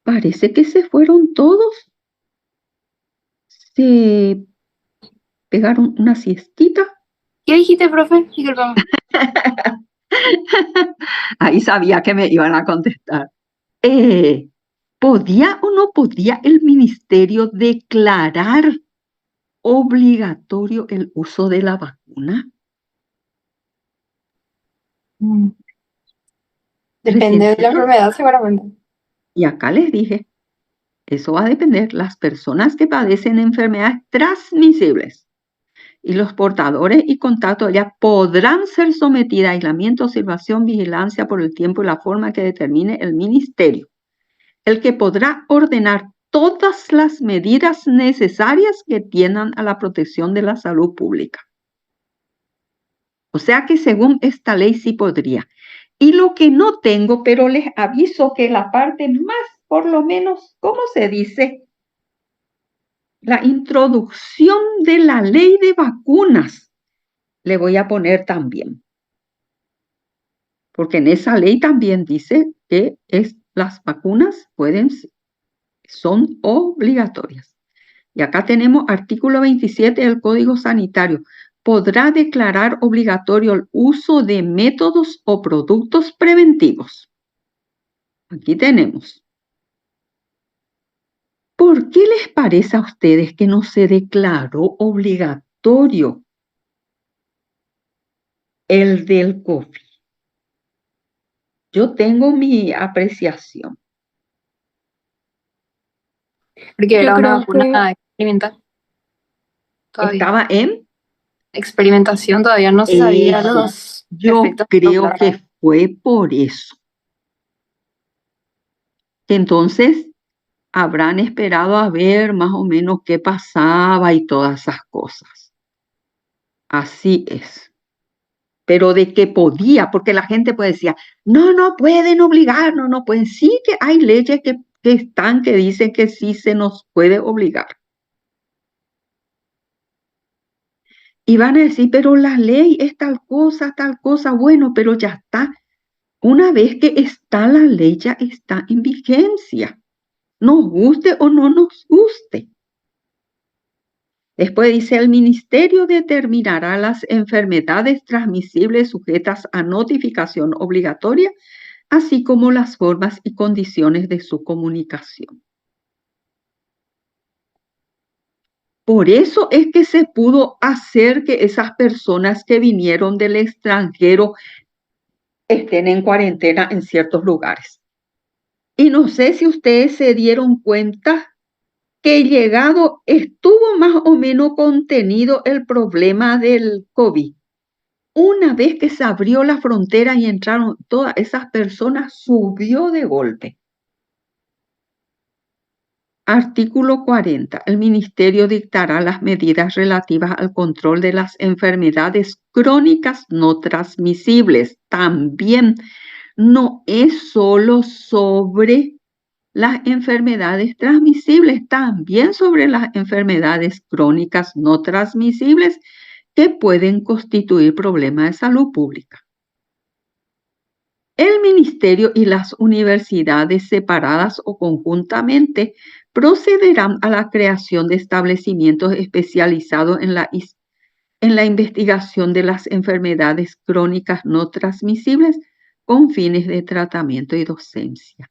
S1: Parece que se fueron todos. Se pegaron una siestita.
S2: ¿Qué dijiste, profe? Disculpame.
S1: Ahí sabía que me iban a contestar. ¿Podía o no podía el ministerio declarar obligatorio el uso de la vacuna?
S2: Depende de
S1: Recién
S2: la enfermedad, seguramente.
S1: Y acá les dije, eso va a depender. Las personas que padecen enfermedades transmisibles y los portadores y contactos ya podrán ser sometidas a aislamiento, observación, vigilancia por el tiempo y la forma que determine el ministerio, el que podrá ordenar todas las medidas necesarias que tiendan a la protección de la salud pública. O sea que según esta ley sí podría. Y lo que no tengo, pero les aviso que la parte más, por lo menos, ¿cómo se dice? La introducción de la ley de vacunas, le voy a poner también. Porque en esa ley también dice que las vacunas son obligatorias. Y acá tenemos artículo 27 del Código Sanitario. Podrá declarar obligatorio el uso de métodos o productos preventivos. Aquí tenemos. ¿Por qué les parece a ustedes que no se declaró obligatorio el del COVID? Yo tengo mi apreciación.
S2: Porque
S5: Yo
S2: era una
S5: creo que
S2: vacuna experimental. Todavía.
S1: Estaba en
S2: Experimentación, todavía no se sabía
S1: eso.
S2: los
S1: Yo
S2: efectos.
S1: creo que fue por eso. Entonces, habrán esperado a ver más o menos qué pasaba y todas esas cosas. Así es. Pero de que podía, porque la gente puede decir, no pueden obligarnos, no pueden. Sí que hay leyes que dicen que sí se nos puede obligar. Y van a decir, pero la ley es tal cosa, bueno, pero ya está. Una vez que está la ley, ya está en vigencia. Nos guste o no nos guste. Después dice, el ministerio determinará las enfermedades transmisibles sujetas a notificación obligatoria, así como las formas y condiciones de su comunicación. Por eso es que se pudo hacer que esas personas que vinieron del extranjero estén en cuarentena en ciertos lugares. Y no sé si ustedes se dieron cuenta que llegado estuvo más o menos contenido el problema del COVID. Una vez que se abrió la frontera y entraron todas esas personas, subió de golpe. Artículo 40. El ministerio dictará las medidas relativas al control de las enfermedades crónicas no transmisibles. También no es solo sobre las enfermedades transmisibles, también sobre las enfermedades crónicas no transmisibles que pueden constituir problemas de salud pública. El ministerio y las universidades separadas o conjuntamente procederán a la creación de establecimientos especializados en la investigación de las enfermedades crónicas no transmisibles con fines de tratamiento y docencia.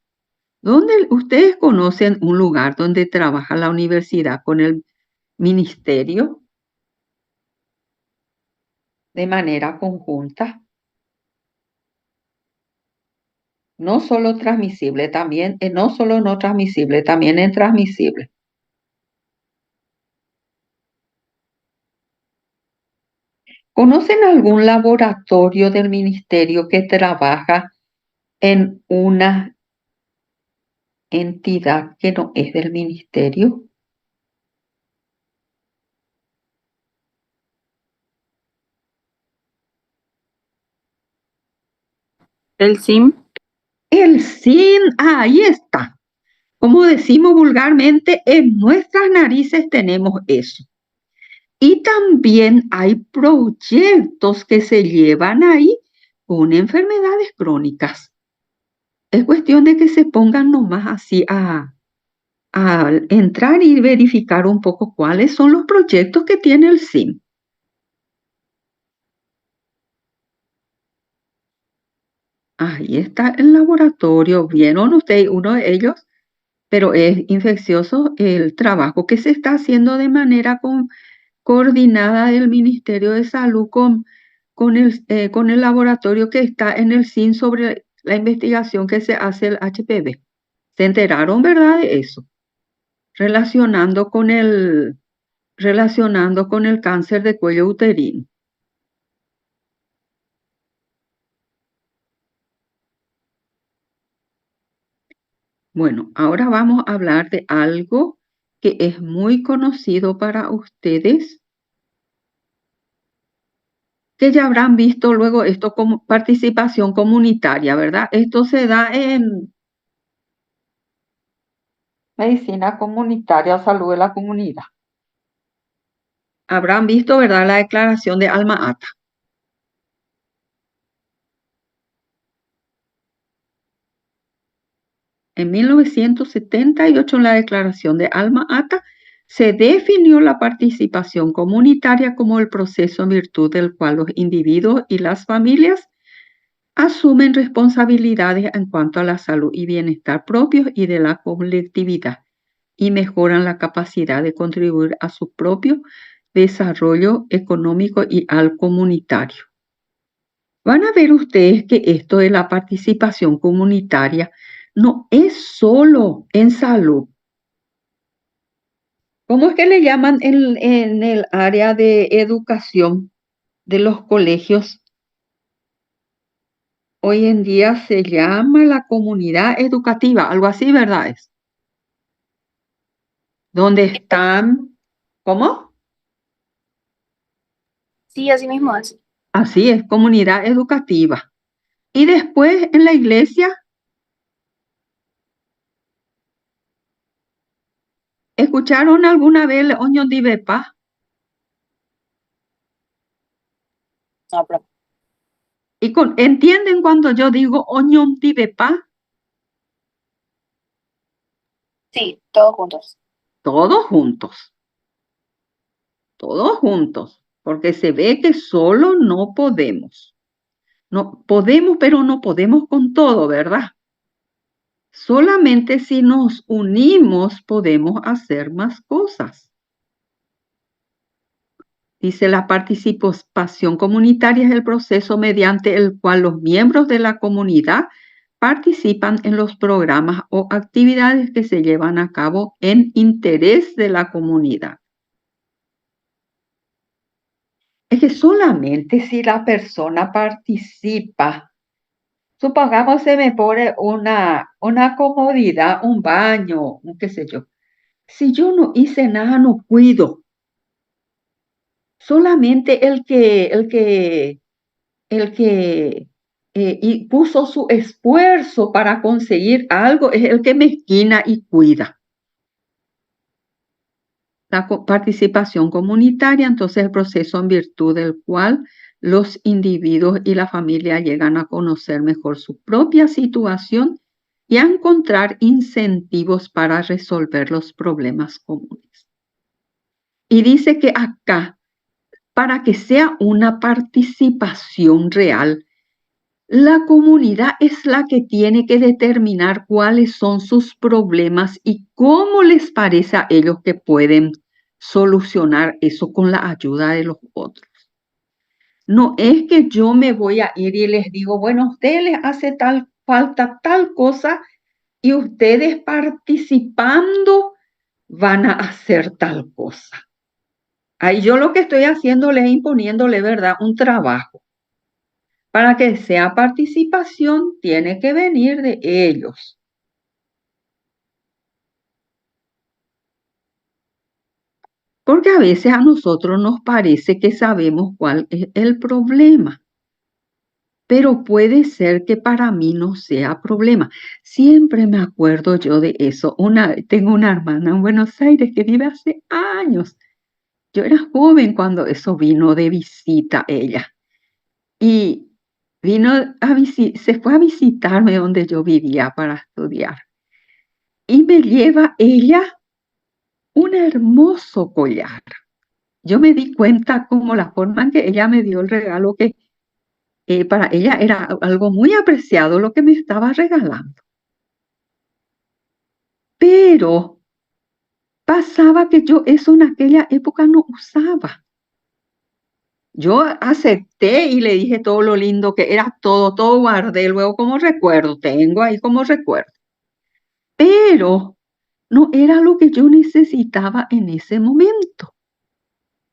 S1: ¿Ustedes conocen un lugar donde trabaja la universidad con el ministerio de manera conjunta? No solo transmisible, también, no solo no transmisible, también es transmisible. ¿Conocen algún laboratorio del ministerio que trabaja en una entidad que no es del ministerio?
S3: El SIM,
S1: El SIN, ahí está. Como decimos vulgarmente, en nuestras narices tenemos eso. Y también hay proyectos que se llevan ahí con enfermedades crónicas. Es cuestión de que se pongan nomás así a entrar y verificar un poco cuáles son los proyectos que tiene el SIM. Ahí está el laboratorio. ¿Vieron ustedes uno de ellos? Pero es infeccioso el trabajo que se está haciendo de manera coordinada del Ministerio de Salud con el laboratorio que está en el SIN sobre la investigación que se hace el HPV. ¿Se enteraron, verdad, de eso? Relacionando con el cáncer de cuello uterino. Bueno, ahora vamos a hablar de algo que es muy conocido para ustedes, que ya habrán visto luego esto como participación comunitaria, ¿verdad? Esto se da en medicina comunitaria, salud de la comunidad. Habrán visto, ¿verdad?, la declaración de Alma Ata. En 1978, en la declaración de Alma Ata, se definió la participación comunitaria como el proceso en virtud del cual los individuos y las familias asumen responsabilidades en cuanto a la salud y bienestar propios y de la colectividad y mejoran la capacidad de contribuir a su propio desarrollo económico y al comunitario. Van a ver ustedes que esto de la participación comunitaria no es solo en salud. ¿Cómo es que le llaman en el área de educación de los colegios? Hoy en día se llama la comunidad educativa, algo así, ¿verdad? Es donde están, ¿cómo?
S2: Sí, así mismo es.
S1: Así es, comunidad educativa. Y después en la iglesia, ¿escucharon alguna vez el Oño Divepa?
S2: No, pero
S1: ¿Y entienden cuando yo digo Oño Divepa?
S2: sí, todos juntos.
S1: Todos juntos, porque se ve que solo no podemos. No podemos, pero no podemos con todo, ¿verdad? Solamente si nos unimos podemos hacer más cosas. Dice, la participación comunitaria es el proceso mediante el cual los miembros de la comunidad participan en los programas o actividades que se llevan a cabo en interés de la comunidad. Es que solamente si la persona participa, supongamos se me pone una comodidad, un baño, un qué sé yo. Si yo no hice nada, no cuido. Solamente el que y puso su esfuerzo para conseguir algo es el que mezquina y cuida. La participación comunitaria, entonces, el proceso en virtud del cual los individuos y la familia llegan a conocer mejor su propia situación y a encontrar incentivos para resolver los problemas comunes. Y dice que acá, para que sea una participación real, la comunidad es la que tiene que determinar cuáles son sus problemas y cómo les parece a ellos que pueden solucionar eso con la ayuda de los otros. No es que yo me voy a ir y les digo, bueno, a ustedes les hace falta tal cosa y ustedes participando van a hacer tal cosa. Ahí yo lo que estoy haciéndole es imponiéndole, ¿verdad?, un trabajo. Para que sea participación, tiene que venir de ellos. Porque a veces a nosotros nos parece que sabemos cuál es el problema, pero puede ser que para mí no sea problema. Siempre me acuerdo yo de eso. Tengo una hermana en Buenos Aires que vive hace años. Yo era joven cuando eso vino de visita ella y se fue a visitarme donde yo vivía para estudiar y me lleva ella un hermoso collar. Yo me di cuenta como la forma en que ella me dio el regalo, que para ella era algo muy apreciado lo que me estaba regalando. Pero pasaba que yo eso en aquella época no usaba. Yo acepté y le dije todo lo lindo que era, todo guardé luego como recuerdo, tengo ahí como recuerdo. Pero no era lo que yo necesitaba en ese momento.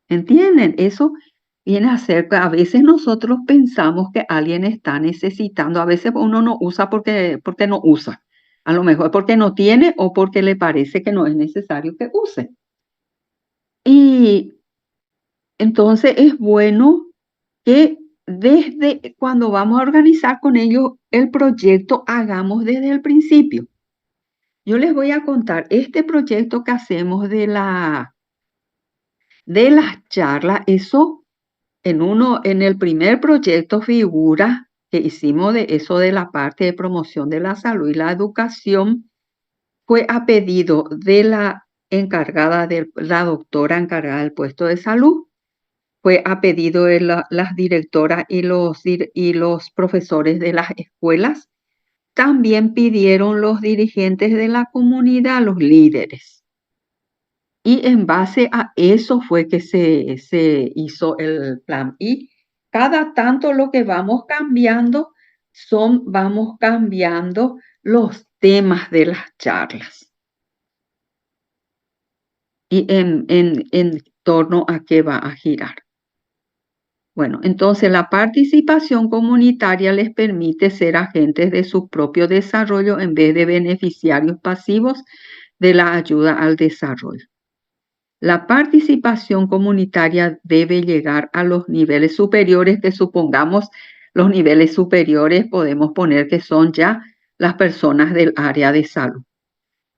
S1: ¿Entienden? Eso viene a ser que a veces nosotros pensamos que alguien está necesitando, a veces uno no usa porque no usa, a lo mejor porque no tiene o porque le parece que no es necesario que use. Y entonces es bueno que desde cuando vamos a organizar con ellos el proyecto, hagamos desde el principio. Yo les voy a contar este proyecto que hacemos de las charlas. Eso en el primer proyecto figura que hicimos de eso de la parte de promoción de la salud y la educación. Fue a pedido de la encargada, de la doctora encargada del puesto de salud. Fue a pedido de las directoras y los profesores de las escuelas. También pidieron los dirigentes de la comunidad, los líderes. Y en base a eso fue que se hizo el plan. Y cada tanto lo que vamos cambiando vamos cambiando los temas de las charlas. Y en torno a qué va a girar. Bueno, entonces la participación comunitaria les permite ser agentes de su propio desarrollo en vez de beneficiarios pasivos de la ayuda al desarrollo. La participación comunitaria debe llegar a los niveles superiores, que supongamos los niveles superiores podemos poner que son ya las personas del área de salud,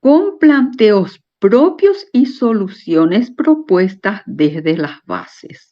S1: con planteos propios y soluciones propuestas desde las bases.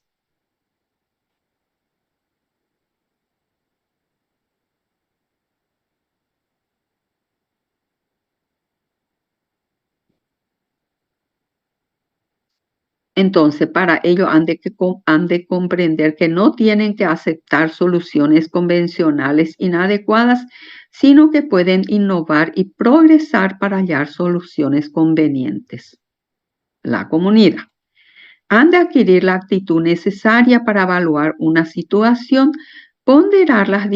S1: Entonces, para ello han de comprender que no tienen que aceptar soluciones convencionales inadecuadas, sino que pueden innovar y progresar para hallar soluciones convenientes. La comunidad han de adquirir la actitud necesaria para evaluar una situación, ponderar las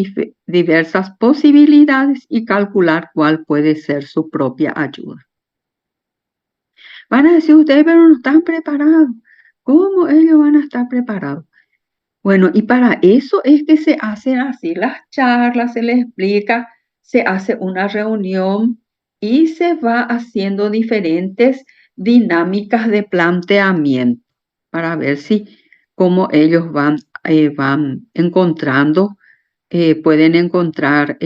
S1: diversas posibilidades y calcular cuál puede ser su propia ayuda. Van a decir ustedes, pero no están preparados. ¿Cómo ellos van a estar preparados? Bueno, y para eso es que se hacen así las charlas, se les explica, se hace una reunión y se va haciendo diferentes dinámicas de planteamiento para ver si cómo ellos van encontrando, pueden encontrar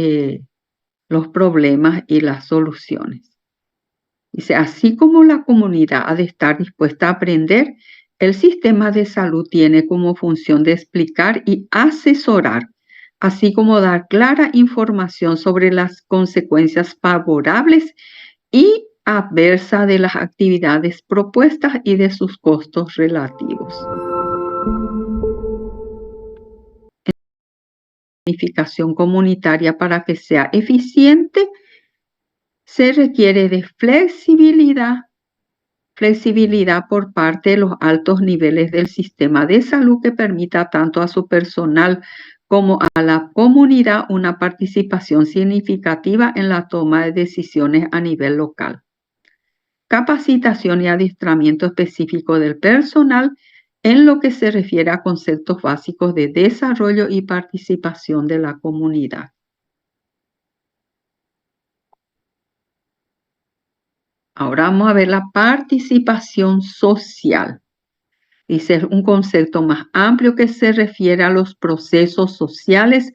S1: los problemas y las soluciones. Dice, así como la comunidad ha de estar dispuesta a aprender, el sistema de salud tiene como función de explicar y asesorar, así como dar clara información sobre las consecuencias favorables y adversas de las actividades propuestas y de sus costos relativos. Planificación comunitaria para que sea eficiente se requiere de flexibilidad por parte de los altos niveles del sistema de salud que permita tanto a su personal como a la comunidad una participación significativa en la toma de decisiones a nivel local. Capacitación y adiestramiento específico del personal en lo que se refiere a conceptos básicos de desarrollo y participación de la comunidad. Ahora vamos a ver la participación social. Dice, es un concepto más amplio que se refiere a los procesos sociales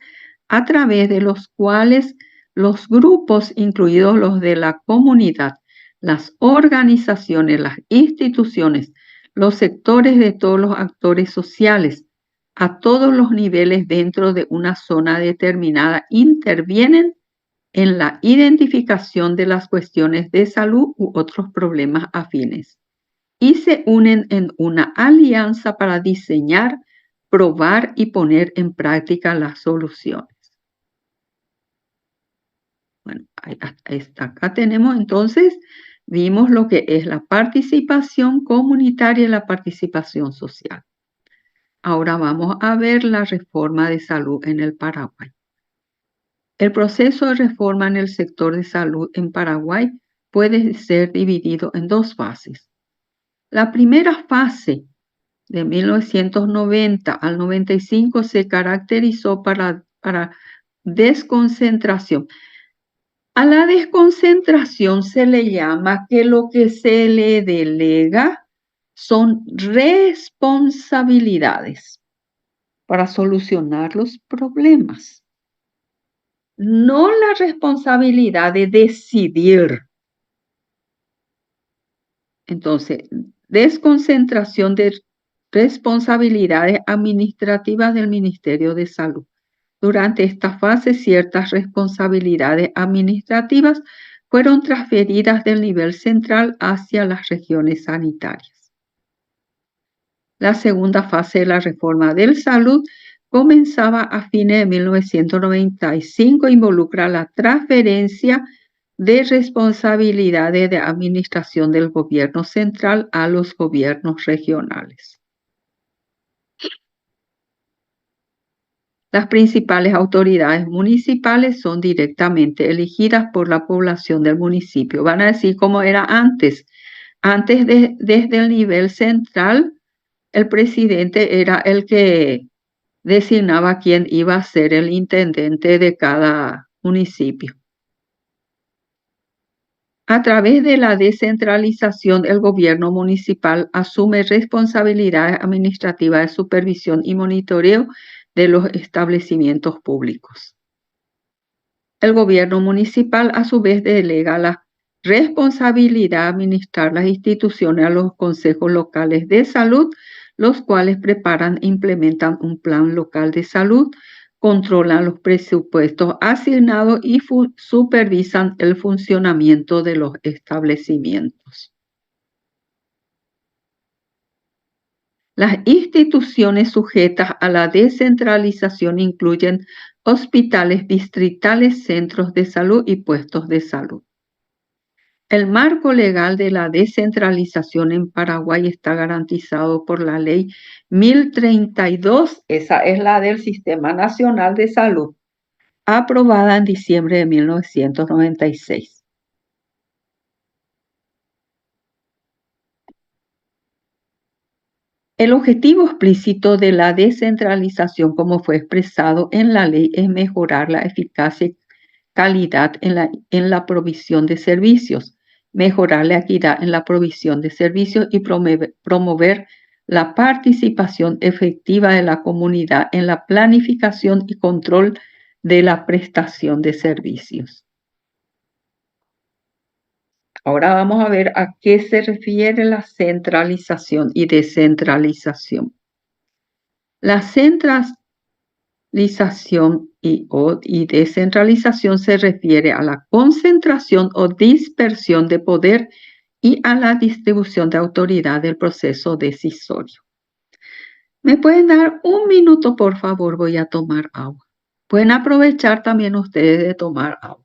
S1: a través de los cuales los grupos, incluidos los de la comunidad, las organizaciones, las instituciones, los sectores de todos los actores sociales, a todos los niveles dentro de una zona determinada, intervienen en la identificación de las cuestiones de salud u otros problemas afines y se unen en una alianza para diseñar, probar y poner en práctica las soluciones. Bueno, hasta acá tenemos entonces, vimos lo que es la participación comunitaria y la participación social. Ahora vamos a ver la reforma de salud en el Paraguay. El proceso de reforma en el sector de salud en Paraguay puede ser dividido en dos fases. La primera fase, de 1990 al 95, se caracterizó para desconcentración. A la desconcentración se le llama que lo que se le delega son responsabilidades para solucionar los problemas, no la responsabilidad de decidir. Entonces, desconcentración de responsabilidades administrativas del Ministerio de Salud. Durante esta fase, ciertas responsabilidades administrativas fueron transferidas del nivel central hacia las regiones sanitarias. La segunda fase de la reforma del salud comenzaba a fines de 1995 e involucra la transferencia de responsabilidades de administración del gobierno central a los gobiernos regionales. Las principales autoridades municipales son directamente elegidas por la población del municipio. Van a decir cómo era antes. Antes, desde el nivel central, el presidente era el que designaba quién iba a ser el intendente de cada municipio. A través de la descentralización, el gobierno municipal asume responsabilidades administrativas de supervisión y monitoreo de los establecimientos públicos. El gobierno municipal, a su vez, delega la responsabilidad de administrar las instituciones a los consejos locales de salud, los cuales preparan e implementan un plan local de salud, controlan los presupuestos asignados y supervisan el funcionamiento de los establecimientos. Las instituciones sujetas a la descentralización incluyen hospitales distritales, centros de salud y puestos de salud. El marco legal de la descentralización en Paraguay está garantizado por la Ley 1032, esa es la del Sistema Nacional de Salud, aprobada en diciembre de 1996. El objetivo explícito de la descentralización, como fue expresado en la ley, es mejorar la eficacia y calidad en la provisión de servicios, mejorar la equidad en la provisión de servicios y promover la participación efectiva de la comunidad en la planificación y control de la prestación de servicios. Ahora vamos a ver a qué se refiere la centralización y descentralización. La centralización y descentralización se refiere a la concentración o dispersión de poder y a la distribución de autoridad del proceso decisorio. ¿Me pueden dar un minuto, por favor? Voy a tomar agua. Pueden aprovechar también ustedes de tomar agua.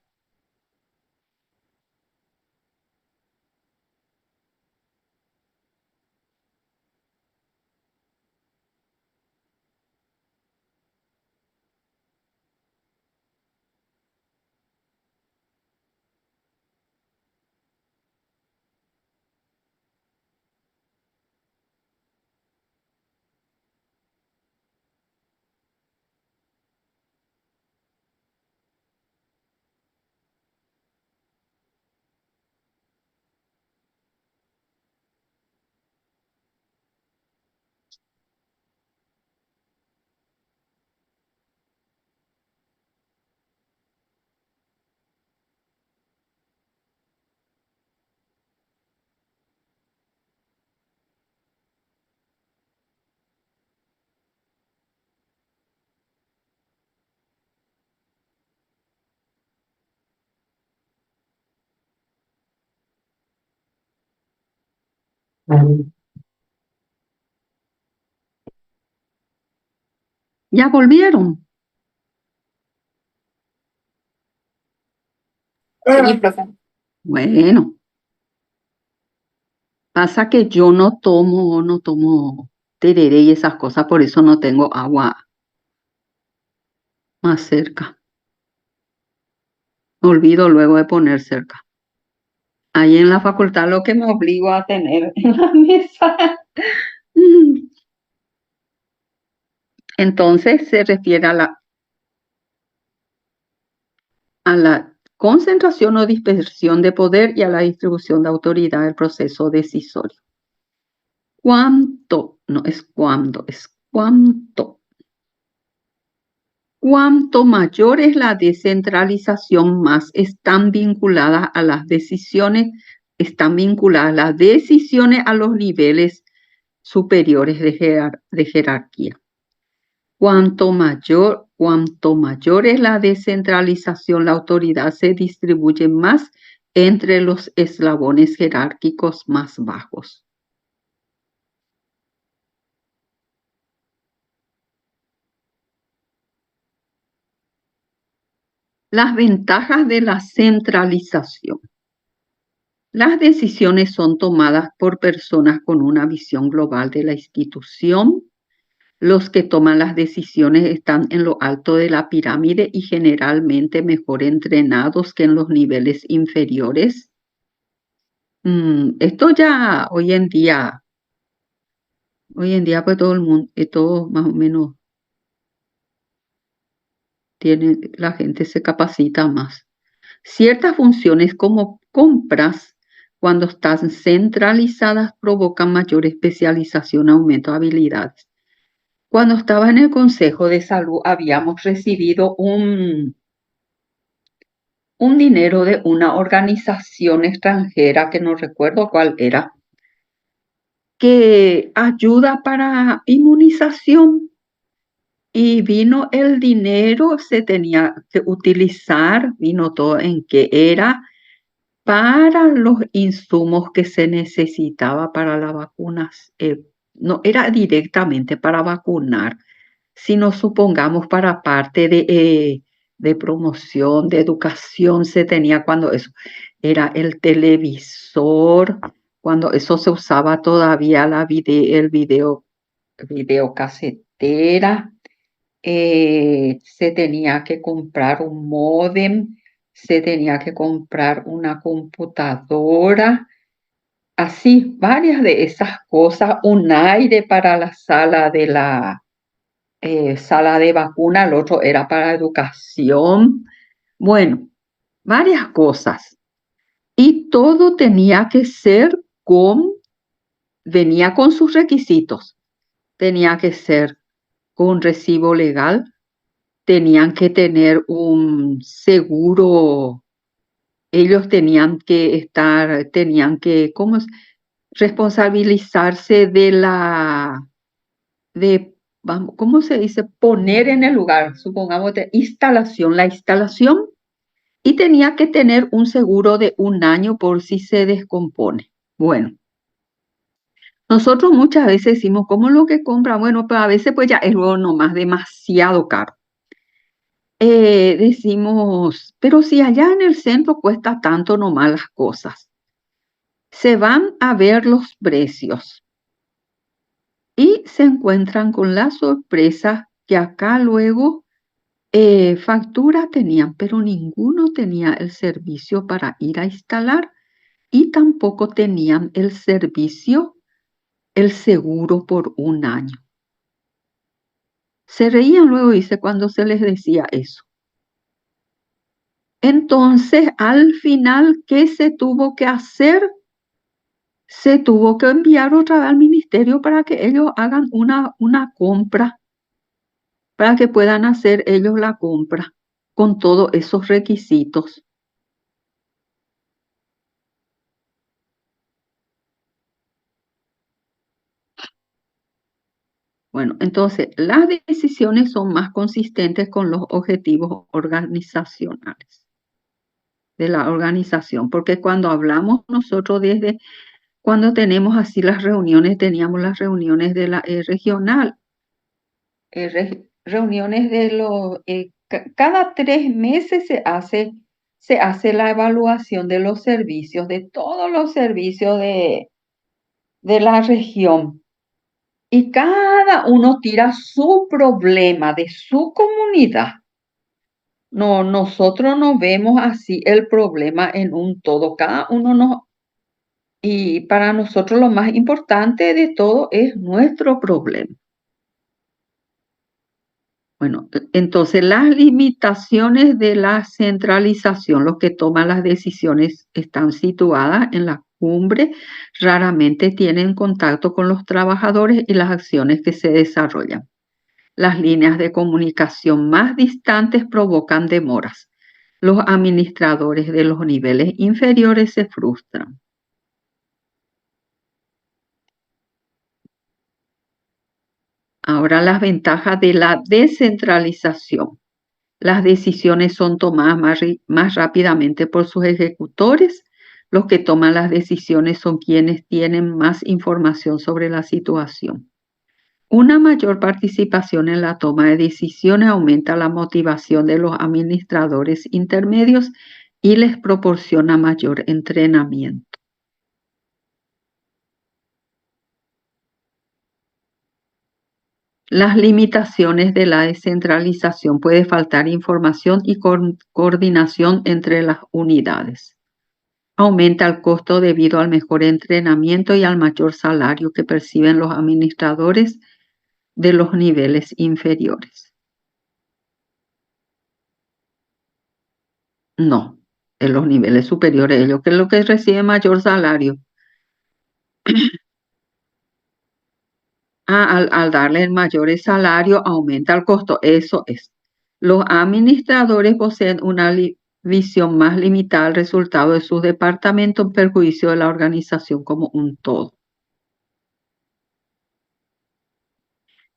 S1: ¿Ya volvieron?
S2: Sí, profe.
S1: Bueno, pasa que yo no tomo tereré y esas cosas, por eso no tengo agua más cerca. Me olvido luego de poner cerca. Ahí en la facultad lo que me obligo a tener en la mesa. Entonces se refiere a la concentración o dispersión de poder y a la distribución de autoridad del proceso decisorio. ¿Cuánto? No es cuándo, es cuánto. Cuanto mayor es la descentralización, más están vinculadas las decisiones a los niveles superiores de jerarquía. Cuanto mayor es la descentralización, la autoridad se distribuye más entre los eslabones jerárquicos más bajos. Las ventajas de la centralización. Las decisiones son tomadas por personas con una visión global de la institución. Los que toman las decisiones están en lo alto de la pirámide y generalmente mejor entrenados que en los niveles inferiores. Esto ya hoy en día pues todo el mundo, todo más o menos la gente se capacita más. Ciertas funciones como compras, cuando están centralizadas, provocan mayor especialización, aumento de habilidades. Cuando estaba en el Consejo de Salud, habíamos recibido un dinero de una organización extranjera, que no recuerdo cuál era, que ayuda para inmunización. Y vino el dinero, se tenía que utilizar, vino todo en qué era, para los insumos que se necesitaba para las vacunas. No era directamente para vacunar, sino supongamos para parte de promoción, de educación, se tenía cuando eso era el televisor, cuando eso se usaba todavía videocasetera. Se tenía que comprar un módem, se tenía que comprar una computadora, así, varias de esas cosas, un aire para la sala de vacuna, el otro era para educación, bueno, varias cosas. Y todo tenía que ser venía con sus requisitos, tenía que ser con recibo legal, tenían que tener un seguro, ellos ¿cómo es? Responsabilizarse ¿cómo se dice? Poner en el lugar, supongamos, la instalación, y tenía que tener un seguro de 1 año por si se descompone. Bueno, nosotros muchas veces decimos, ¿cómo es lo que compra? Bueno, pero a veces pues ya es luego nomás demasiado caro. Decimos, pero si allá en el centro cuesta tanto nomás las cosas, se van a ver los precios y se encuentran con la sorpresa que acá luego factura tenían, pero ninguno tenía el servicio para ir a instalar y tampoco tenían el servicio, el seguro por 1 año. Se reían luego, dice, cuando se les decía eso. Entonces, al final, ¿qué se tuvo que hacer? Se tuvo que enviar otra vez al ministerio para que ellos hagan una compra, para que puedan hacer ellos la compra con todos esos requisitos. Bueno, entonces las decisiones son más consistentes con los objetivos organizacionales de la organización, porque cuando hablamos nosotros desde cuando tenemos así las reuniones, teníamos las reuniones de la regional, reuniones de cada 3 meses se hace la evaluación de los servicios, de todos los servicios de la región. Y cada uno tira su problema de su comunidad. No, nosotros no vemos así el problema en un todo. Cada uno nos... Y para nosotros lo más importante de todo es nuestro problema. Bueno, entonces las limitaciones de la centralización, los que toman las decisiones están situadas en la cumbre, raramente tienen contacto con los trabajadores y las acciones que se desarrollan. Las líneas de comunicación más distantes provocan demoras. Los administradores de los niveles inferiores se frustran. Ahora las ventajas de la descentralización. Las decisiones son tomadas más rápidamente por sus ejecutores. Los que toman las decisiones son quienes tienen más información sobre la situación. Una mayor participación en la toma de decisiones aumenta la motivación de los administradores intermedios y les proporciona mayor entrenamiento. Las limitaciones de la descentralización: puede faltar información y coordinación entre las unidades. Aumenta el costo debido al mejor entrenamiento y al mayor salario que perciben los administradores de los niveles inferiores. No, en los niveles superiores, ellos que es lo que reciben mayor salario. Al darle mayores salarios aumenta el costo, eso es. Los administradores poseen una visión más limitada del resultado de sus departamentos en perjuicio de la organización como un todo.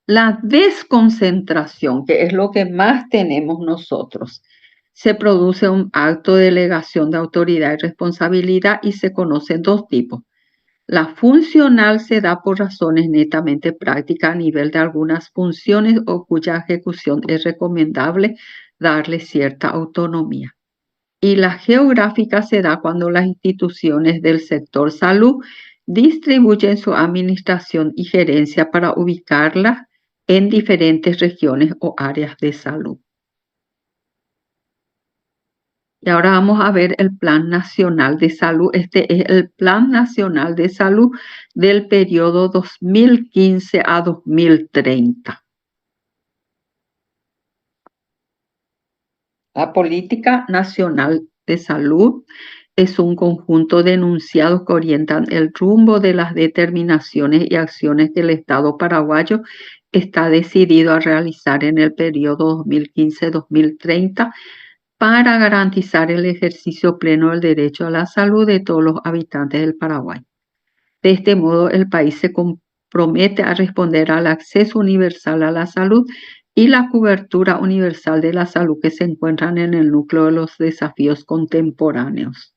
S1: La desconcentración, que es lo que más tenemos nosotros, se produce un acto de delegación de autoridad y responsabilidad y se conocen dos tipos. La funcional se da por razones netamente prácticas a nivel de algunas funciones o cuya ejecución es recomendable darle cierta autonomía. Y la geográfica se da cuando las instituciones del sector salud distribuyen su administración y gerencia para ubicarlas en diferentes regiones o áreas de salud. Y ahora vamos a ver el Plan Nacional de Salud. Este es el Plan Nacional de Salud del periodo 2015 a 2030. La Política Nacional de Salud es un conjunto de enunciados que orientan el rumbo de las determinaciones y acciones que el Estado paraguayo está decidido a realizar en el periodo 2015-2030 para garantizar el ejercicio pleno del derecho a la salud de todos los habitantes del Paraguay. De este modo, el país se compromete a responder al acceso universal a la salud y la cobertura universal de la salud que se encuentran en el núcleo de los desafíos contemporáneos.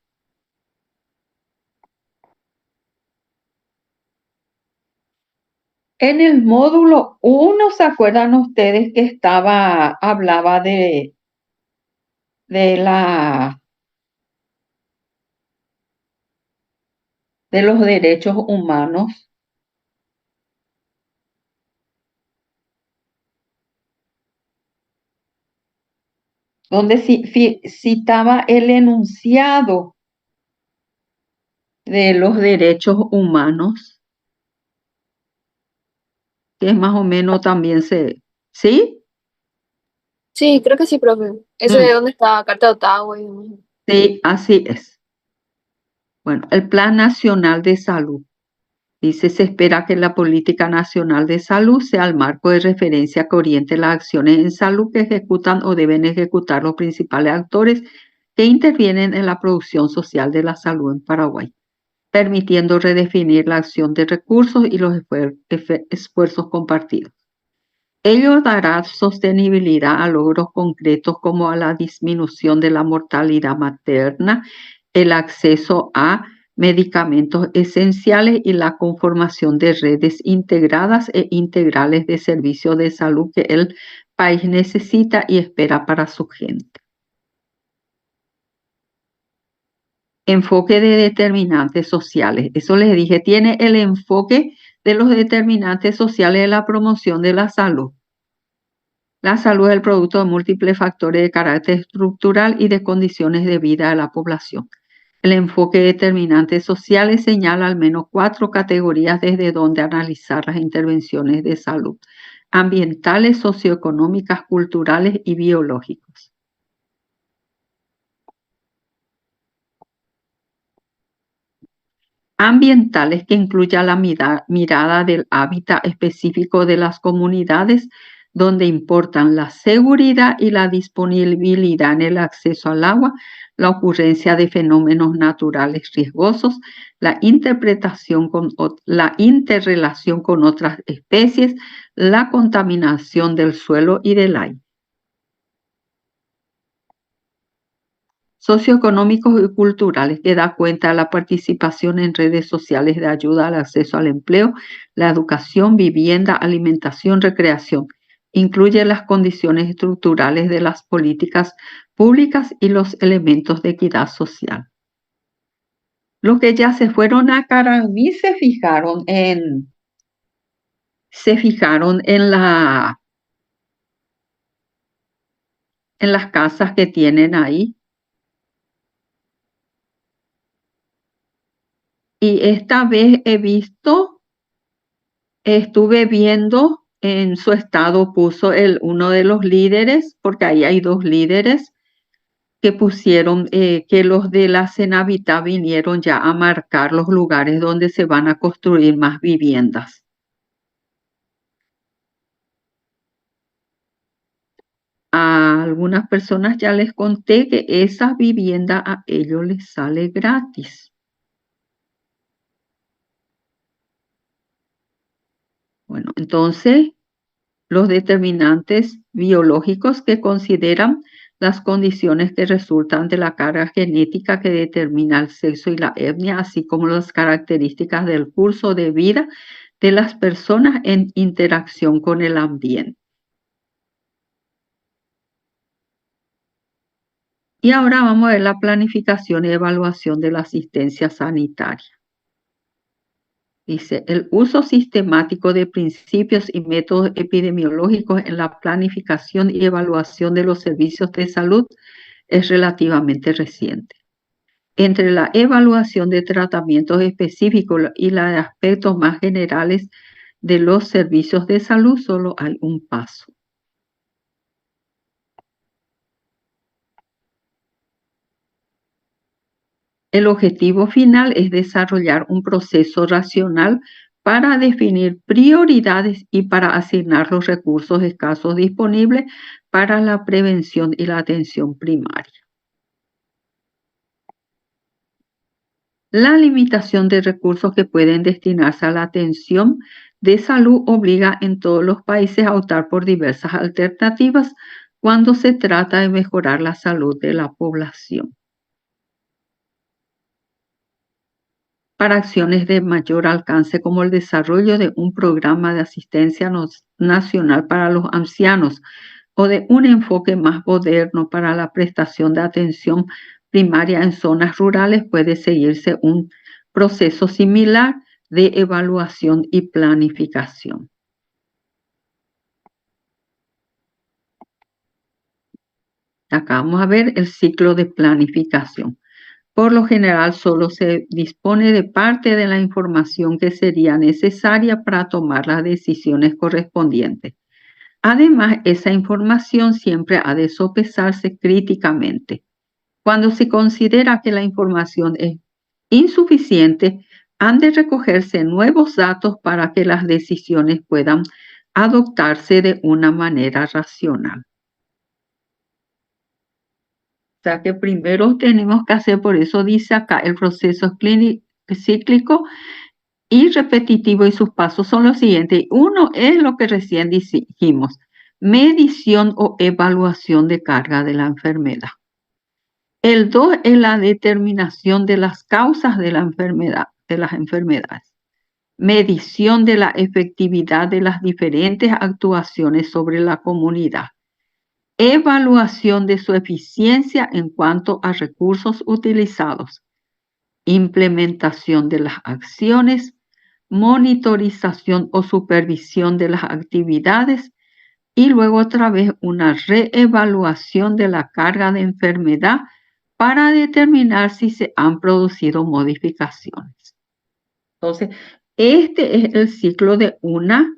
S1: En el módulo 1, ¿se acuerdan ustedes que hablaba de los derechos humanos? Donde citaba el enunciado de los derechos humanos, que es más o menos también ¿sí?
S2: Sí, creo que sí, profe. Ese es donde está Carta de Ottawa y demás.
S1: Sí, así es. Bueno, el Plan Nacional de Salud. Dice, se espera que la Política Nacional de Salud sea el marco de referencia que oriente las acciones en salud que ejecutan o deben ejecutar los principales actores que intervienen en la producción social de la salud en Paraguay, permitiendo redefinir la acción de recursos y los esfuerzos compartidos. Ello dará sostenibilidad a logros concretos como a la disminución de la mortalidad materna, el acceso a medicamentos esenciales y la conformación de redes integradas e integrales de servicios de salud que el país necesita y espera para su gente. Enfoque de determinantes sociales. Eso les dije, tiene el enfoque de los determinantes sociales de la promoción de la salud. La salud es el producto de múltiples factores de carácter estructural y de condiciones de vida de la población. El enfoque de determinantes sociales señala al menos 4 categorías desde donde analizar las intervenciones de salud: ambientales, socioeconómicas, culturales y biológicos. Ambientales, que incluya la mirada del hábitat específico de las comunidades, donde importan la seguridad y la disponibilidad en el acceso al agua, la ocurrencia de fenómenos naturales riesgosos, la interrelación con otras especies, la contaminación del suelo y del aire. Socioeconómicos y culturales, que da cuenta de la participación en redes sociales de ayuda al acceso al empleo, la educación, vivienda, alimentación, recreación. Incluye las condiciones estructurales de las políticas públicas y los elementos de equidad social. Los que ya se fueron a Caramí se fijaron en las casas que tienen ahí. Y esta vez estuve viendo en su estado, puso uno de los líderes, porque ahí hay 2 líderes, que pusieron que los de la Cenavita vinieron ya a marcar los lugares donde se van a construir más viviendas. A algunas personas ya les conté que esa vivienda a ellos les sale gratis. Bueno, entonces los determinantes biológicos, que consideran las condiciones que resultan de la carga genética que determina el sexo y la etnia, así como las características del curso de vida de las personas en interacción con el ambiente. Y ahora vamos a ver la planificación y evaluación de la asistencia sanitaria. Dice, el uso sistemático de principios y métodos epidemiológicos en la planificación y evaluación de los servicios de salud es relativamente reciente. Entre la evaluación de tratamientos específicos y la de aspectos más generales de los servicios de salud, solo hay un paso. El objetivo final es desarrollar un proceso racional para definir prioridades y para asignar los recursos escasos disponibles para la prevención y la atención primaria. La limitación de recursos que pueden destinarse a la atención de salud obliga en todos los países a optar por diversas alternativas cuando se trata de mejorar la salud de la población. Para acciones de mayor alcance, como el desarrollo de un programa de asistencia nacional para los ancianos o de un enfoque más moderno para la prestación de atención primaria en zonas rurales, puede seguirse un proceso similar de evaluación y planificación. Acá vamos a ver el ciclo de planificación. Por lo general, solo se dispone de parte de la información que sería necesaria para tomar las decisiones correspondientes. Además, esa información siempre ha de sopesarse críticamente. Cuando se considera que la información es insuficiente, han de recogerse nuevos datos para que las decisiones puedan adoptarse de una manera racional. O sea que primero tenemos que hacer, por eso dice acá, el proceso cíclico y repetitivo, y sus pasos son los siguientes. Uno es lo que recién dijimos, medición o evaluación de carga de la enfermedad. El 2 es la determinación de las causas de la enfermedad, de las enfermedades. Medición de la efectividad de las diferentes actuaciones sobre la comunidad. Evaluación de su eficiencia en cuanto a recursos utilizados. Implementación de las acciones. Monitorización o supervisión de las actividades. Y luego otra vez una reevaluación de la carga de enfermedad para determinar si se han producido modificaciones. Entonces, este es el ciclo de una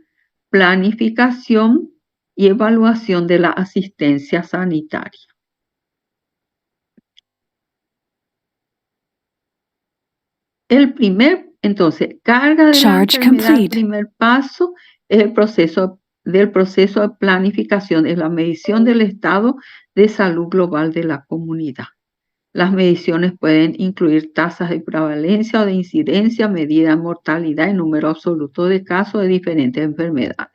S1: planificación y evaluación de la asistencia sanitaria. Entonces, carga de la
S5: Charge
S1: enfermedad, el
S5: complete.
S1: primer paso es el proceso de planificación, es la medición del estado de salud global de la comunidad. Las mediciones pueden incluir tasas de prevalencia o de incidencia, medida de mortalidad y número absoluto de casos de diferentes enfermedades.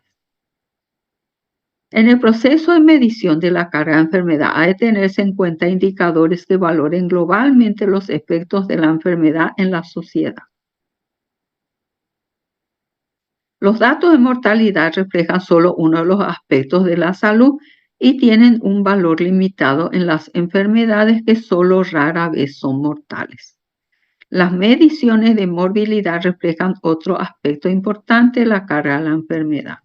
S1: En el proceso de medición de la carga de enfermedad ha de tenerse en cuenta indicadores que valoren globalmente los efectos de la enfermedad en la sociedad. Los datos de mortalidad reflejan solo uno de los aspectos de la salud y tienen un valor limitado en las enfermedades que solo rara vez son mortales. Las mediciones de morbilidad reflejan otro aspecto importante de la carga de la enfermedad.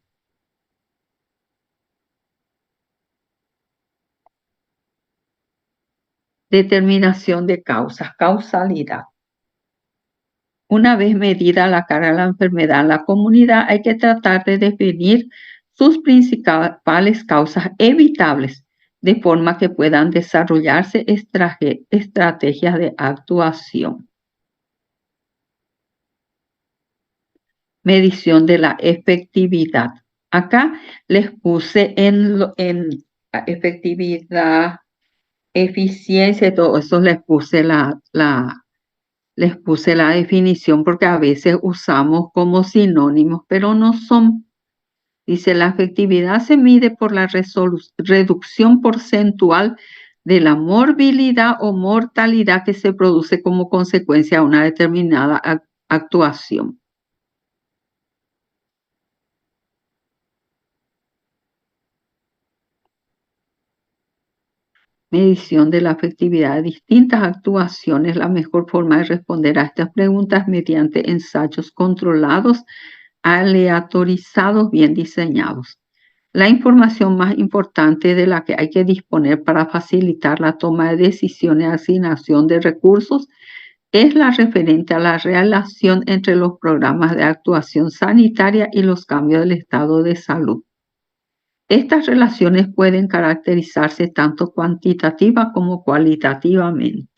S1: Determinación de causas, causalidad. Una vez medida la carga de la enfermedad en la comunidad, hay que tratar de definir sus principales causas evitables, de forma que puedan desarrollarse estrategias de actuación. Medición de la efectividad. Acá les puse en efectividad, eficiencia, todo eso les puse la definición porque a veces usamos como sinónimos, pero no son. Dice, la efectividad se mide por la reducción porcentual de la morbilidad o mortalidad que se produce como consecuencia de una determinada actuación. Medición de la efectividad de distintas actuaciones. La mejor forma de responder a estas preguntas es mediante ensayos controlados, aleatorizados, bien diseñados. La información más importante de la que hay que disponer para facilitar la toma de decisiones de asignación de recursos es la referente a la relación entre los programas de actuación sanitaria y los cambios del estado de salud. Estas relaciones pueden caracterizarse tanto cuantitativa como cualitativamente.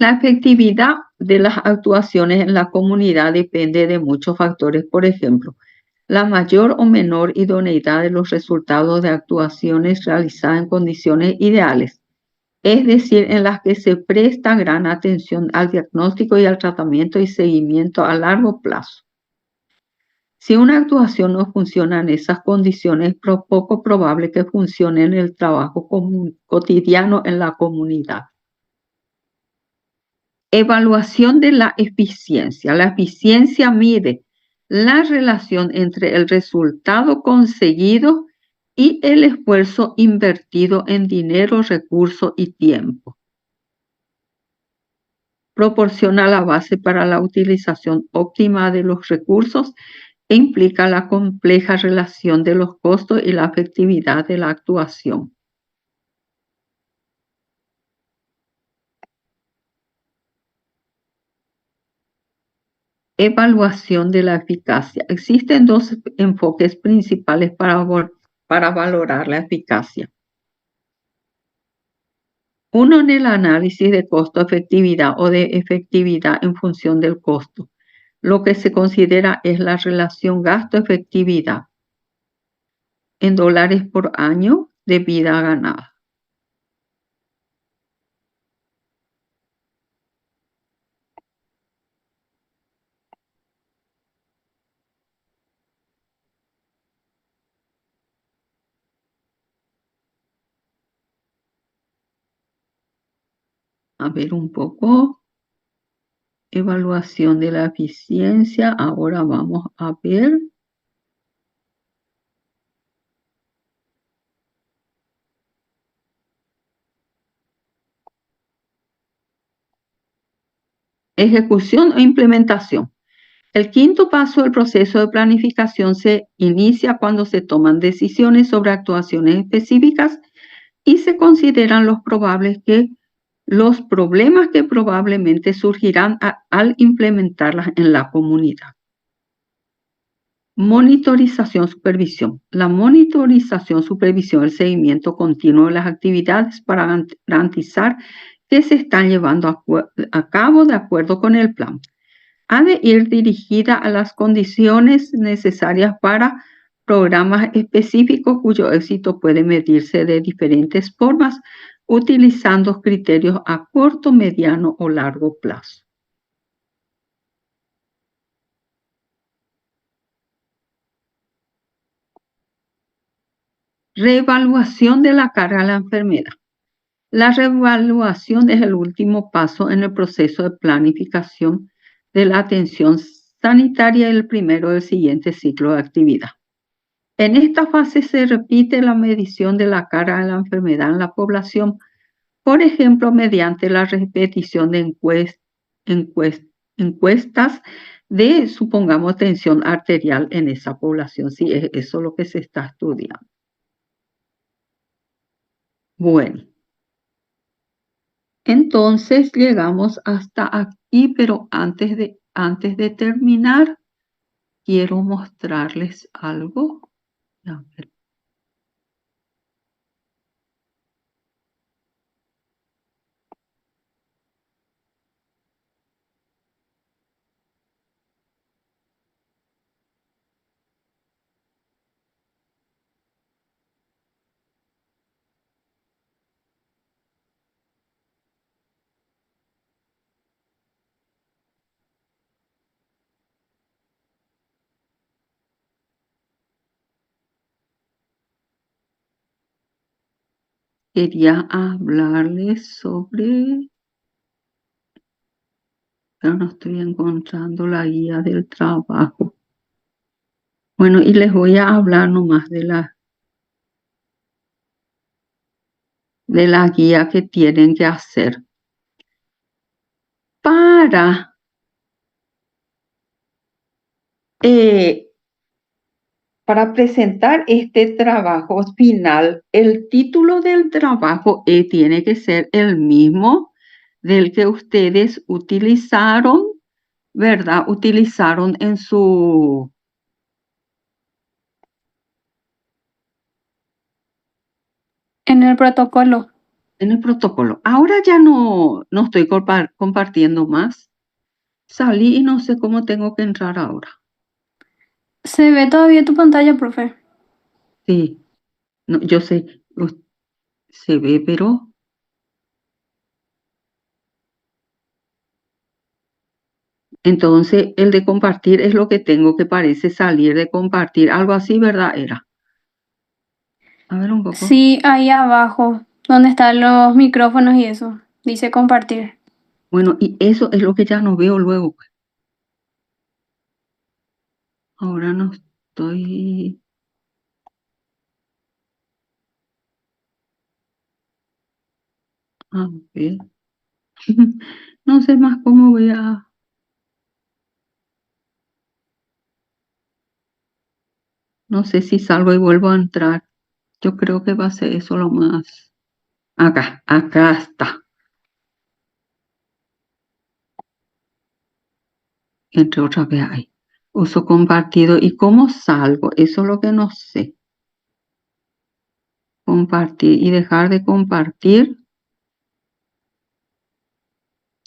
S1: La efectividad de las actuaciones en la comunidad depende de muchos factores. Por ejemplo, la mayor o menor idoneidad de los resultados de actuaciones realizadas en condiciones ideales, es decir, en las que se presta gran atención al diagnóstico y al tratamiento y seguimiento a largo plazo. Si una actuación no funciona en esas condiciones, es poco probable que funcione en el trabajo cotidiano en la comunidad. Evaluación de la eficiencia. La eficiencia mide la relación entre el resultado conseguido y el esfuerzo invertido en dinero, recursos y tiempo. Proporciona la base para la utilización óptima de los recursos e implica la compleja relación de los costos y la efectividad de la actuación. Evaluación de la eficacia. Existen dos enfoques principales para valorar la eficacia. Uno en el análisis de costo-efectividad o de efectividad en función del costo. Lo que se considera es la relación gasto-efectividad en dólares por año de vida ganada. A ver un poco. Evaluación de la eficiencia. Ahora vamos a ver. Ejecución o implementación. El quinto paso del proceso de planificación se inicia cuando se toman decisiones sobre actuaciones específicas y se consideran los problemas que probablemente surgirán al implementarlas en la comunidad. Monitorización, supervisión. La monitorización, supervisión, el seguimiento continuo de las actividades para garantizar que se están llevando a cabo de acuerdo con el plan. Ha de ir dirigida a las condiciones necesarias para programas específicos cuyo éxito puede medirse de diferentes formas, utilizando criterios a corto, mediano o largo plazo. Reevaluación de la carga de la enfermedad. La reevaluación es el último paso en el proceso de planificación de la atención sanitaria y el primero del siguiente ciclo de actividad. En esta fase se repite la medición de la carga de la enfermedad en la población, por ejemplo, mediante la repetición de encuestas de, supongamos, tensión arterial en esa población, si es eso lo que se está estudiando. Bueno, entonces llegamos hasta aquí, pero antes de terminar, quiero mostrarles algo. A ver. Quería hablarles sobre, pero no estoy encontrando la guía del trabajo. Bueno, y les voy a hablar nomás de la guía que tienen que hacer. Para presentar este trabajo final, el título del trabajo tiene que ser el mismo del que ustedes utilizaron, ¿verdad? Utilizaron en
S2: En el protocolo.
S1: el protocolo. Ahora ya no estoy compartiendo más. Salí y no sé cómo tengo que entrar ahora.
S2: ¿Se ve todavía tu pantalla, profe?
S1: Sí, no, yo sé, se ve, pero entonces el de compartir es lo que tengo que parece salir de compartir. Algo así, ¿verdad? Era. A ver un poco.
S2: Sí, ahí abajo, donde están los micrófonos y eso. Dice compartir.
S1: Bueno, y eso es lo que ya no veo luego. Ahora no estoy. A ver. No sé más cómo voy a. No sé si salgo y vuelvo a entrar. Yo creo que va a ser eso lo más. Acá está. Entre otras, vea ahí. Uso compartido. ¿Y cómo salgo? Eso es lo que no sé. Compartir y dejar de compartir.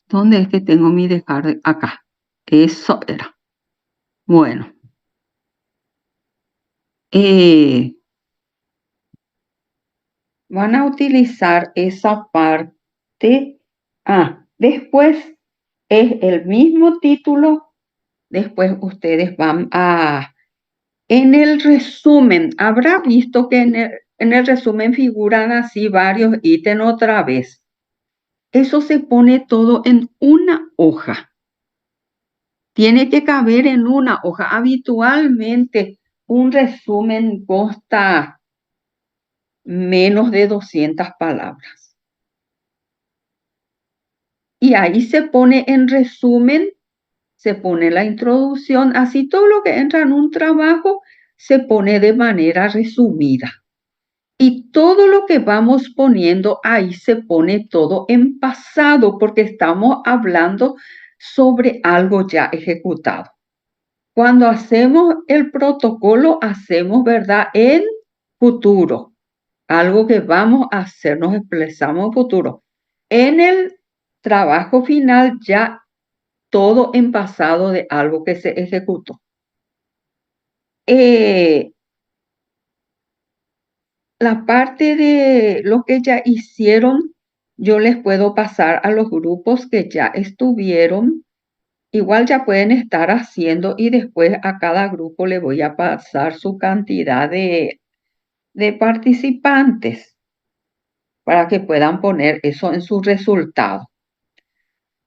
S1: ¿Dónde es que tengo mi dejar de? Acá. Eso era. Bueno. Van a utilizar esa parte. Después es el mismo título. Después ustedes van en el resumen, habrá visto que en el resumen figuran así varios ítems otra vez. Eso se pone todo en una hoja. Tiene que caber en una hoja. Habitualmente un resumen consta menos de 200 palabras. Y ahí se pone en resumen, se pone la introducción, así todo lo que entra en un trabajo se pone de manera resumida. Y todo lo que vamos poniendo ahí se pone todo en pasado porque estamos hablando sobre algo ya ejecutado. Cuando hacemos el protocolo, hacemos, ¿verdad?, en futuro. Algo que vamos a hacer, nos expresamos en futuro. En el trabajo final ya todo en pasado de algo que se ejecutó. La parte de lo que ya hicieron, yo les puedo pasar a los grupos que ya estuvieron. Igual ya pueden estar haciendo y después a cada grupo le voy a pasar su cantidad de participantes para que puedan poner eso en su resultado.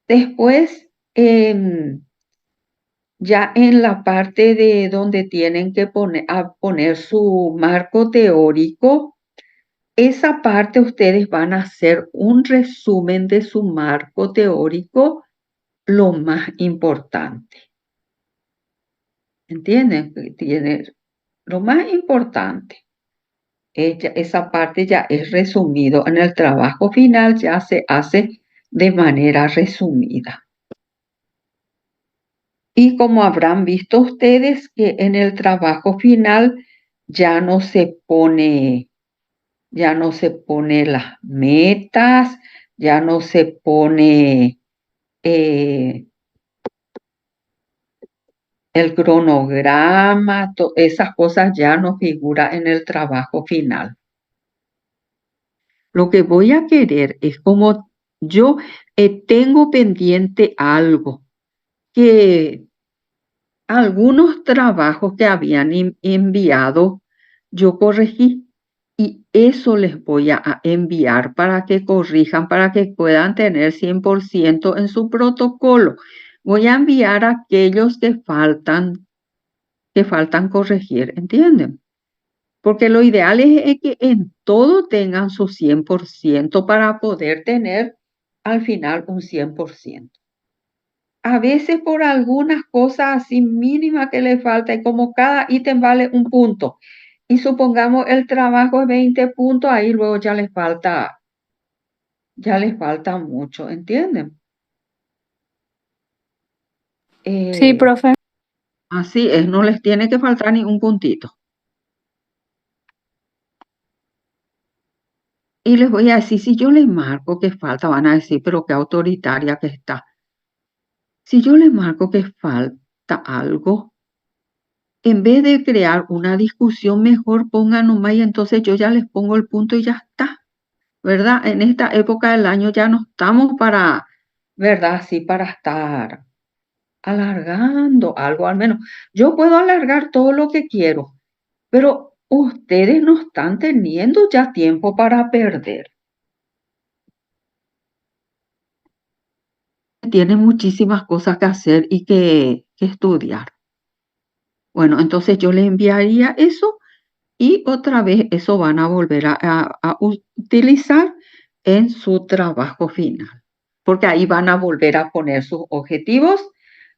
S1: Después, ya en la parte de donde tienen que poner su marco teórico, esa parte ustedes van a hacer un resumen de su marco teórico, lo más importante. ¿Entienden? Tiene lo más importante. Esa parte ya es resumido. En el trabajo final ya se hace de manera resumida. Y como habrán visto ustedes que en el trabajo final ya no se pone las metas, ya no se pone el cronograma, esas cosas ya no figuran en el trabajo final. Lo que voy a querer es como yo tengo pendiente algo, que algunos trabajos que habían enviado, yo corregí y eso les voy a enviar para que corrijan, para que puedan tener 100% en su protocolo. Voy a enviar aquellos que faltan corregir, ¿entienden? Porque lo ideal es que en todo tengan su 100% para poder tener al final un 100%. A veces por algunas cosas así mínimas que le falta y como cada ítem vale un punto y supongamos el trabajo es 20 puntos, ahí luego ya les falta mucho, ¿entienden?
S2: Sí, profe.
S1: Así es, no les tiene que faltar ni un puntito. Y les voy a decir, si yo les marco que falta, van a decir, pero qué autoritaria que está. Si yo les marco que falta algo, en vez de crear una discusión, mejor pongan nomás y entonces yo ya les pongo el punto y ya está, ¿verdad? En esta época del año ya no estamos para, ¿verdad? Sí, para estar alargando algo, al menos. Yo puedo alargar todo lo que quiero, pero ustedes no están teniendo ya tiempo para perder. Tienen muchísimas cosas que hacer y que estudiar. Bueno, entonces yo les enviaría eso y otra vez eso van a volver a utilizar en su trabajo final, porque ahí van a volver a poner sus objetivos,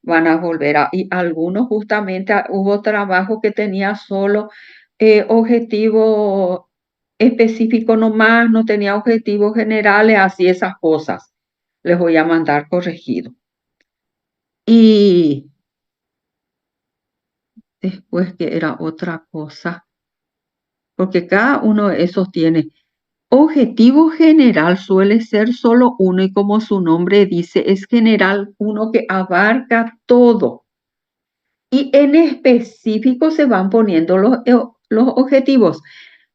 S1: y algunos justamente hubo trabajo que tenía solo objetivo específico nomás, no tenía objetivos generales, así esas cosas. Les voy a mandar corregido. Y después que era otra cosa, porque cada uno de esos tiene objetivo general, suele ser solo uno y como su nombre dice, es general, uno que abarca todo. Y en específico se van poniendo los objetivos,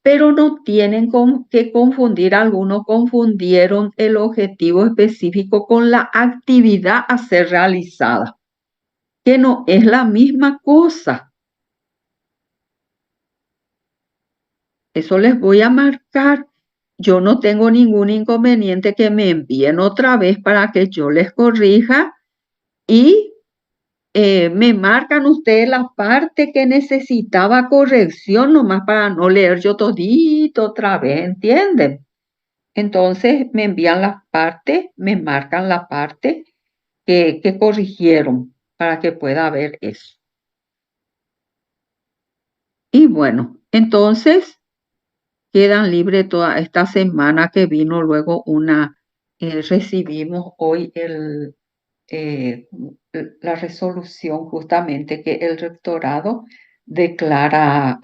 S1: pero no tienen que confundir, algunos confundieron el objetivo específico con la actividad a ser realizada, que no es la misma cosa. Eso les voy a marcar. yo no tengo ningún inconveniente que me envíen otra vez para que yo les corrija y me marcan ustedes la parte que necesitaba corrección, nomás para no leer yo todito otra vez, ¿entienden? Entonces me envían las partes, me marcan la parte que corrigieron para que pueda ver eso. Y bueno, entonces quedan libres toda esta semana que vino luego recibimos hoy eh, la resolución justamente que el rectorado declara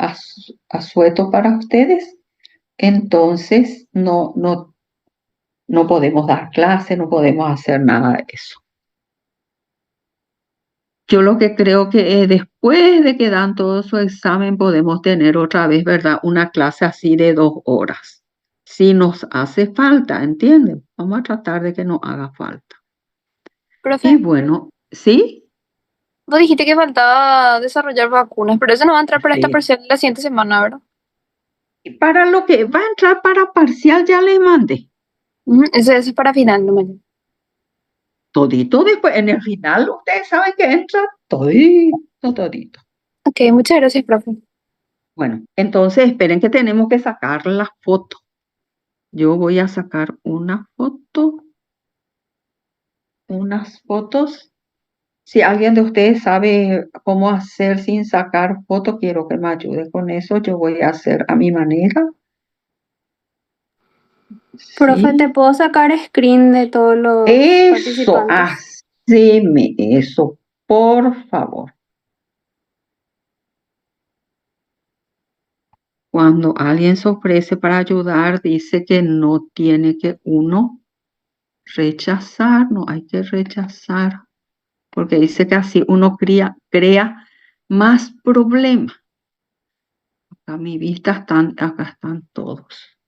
S1: asueto para ustedes. Entonces no podemos dar clase, no podemos hacer nada de eso. Yo lo que creo que después de que dan todo su examen podemos tener otra vez, ¿verdad? Una clase así de 2 horas. Si nos hace falta, ¿entienden? Vamos a tratar de que no haga falta. Y
S2: Profe,
S1: bueno, ¿sí?
S2: vos dijiste que faltaba desarrollar vacunas, pero eso no va a entrar para esta
S1: Sí.
S2: parcial la siguiente semana, ¿verdad?
S1: Y para lo que va a entrar para parcial ya le mandé.
S2: Ese es para final, no me.
S1: Todito después, en el final ustedes saben que entra todito.
S2: Ok, muchas gracias, profe.
S1: Bueno, entonces esperen que tenemos que sacar la foto. Yo voy a sacar una foto, unas fotos. Si alguien de ustedes sabe cómo hacer sin sacar foto, quiero que me ayude con eso. Yo voy a hacer a mi manera.
S2: Profe, ¿te
S1: Sí.
S2: puedo sacar screen de todos los
S1: Eso,
S2: participantes?
S1: haceme eso, por favor. Cuando alguien se ofrece para ayudar, dice que no tiene que uno rechazar, no hay que rechazar, porque dice que así uno crea más problemas. A mi vista acá están todos.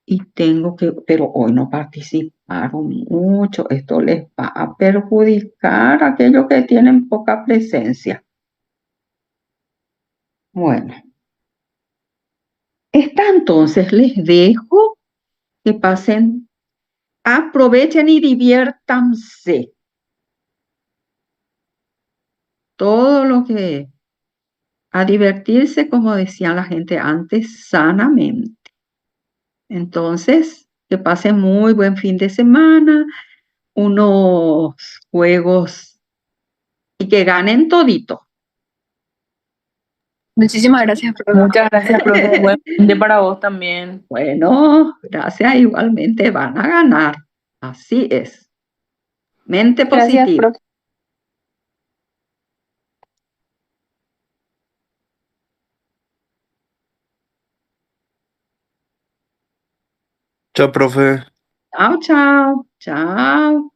S1: Y tengo que, pero hoy no participaron mucho. Esto les va a perjudicar a aquellos que tienen poca presencia. Bueno, entonces les dejo que pasen, aprovechen y diviértanse. Todo lo que, a divertirse, como decía la gente antes, sanamente. Entonces, que pasen muy buen fin de semana, unos juegos y que ganen todito.
S2: Muchísimas gracias, profe.
S5: Muchas gracias, profe. Buen fin de para vos también.
S1: Bueno, gracias, igualmente van a ganar. Así es. Mente
S2: Gracias,
S1: positiva.
S2: profe.
S6: Chao, profe.
S1: Chao, chao, chao.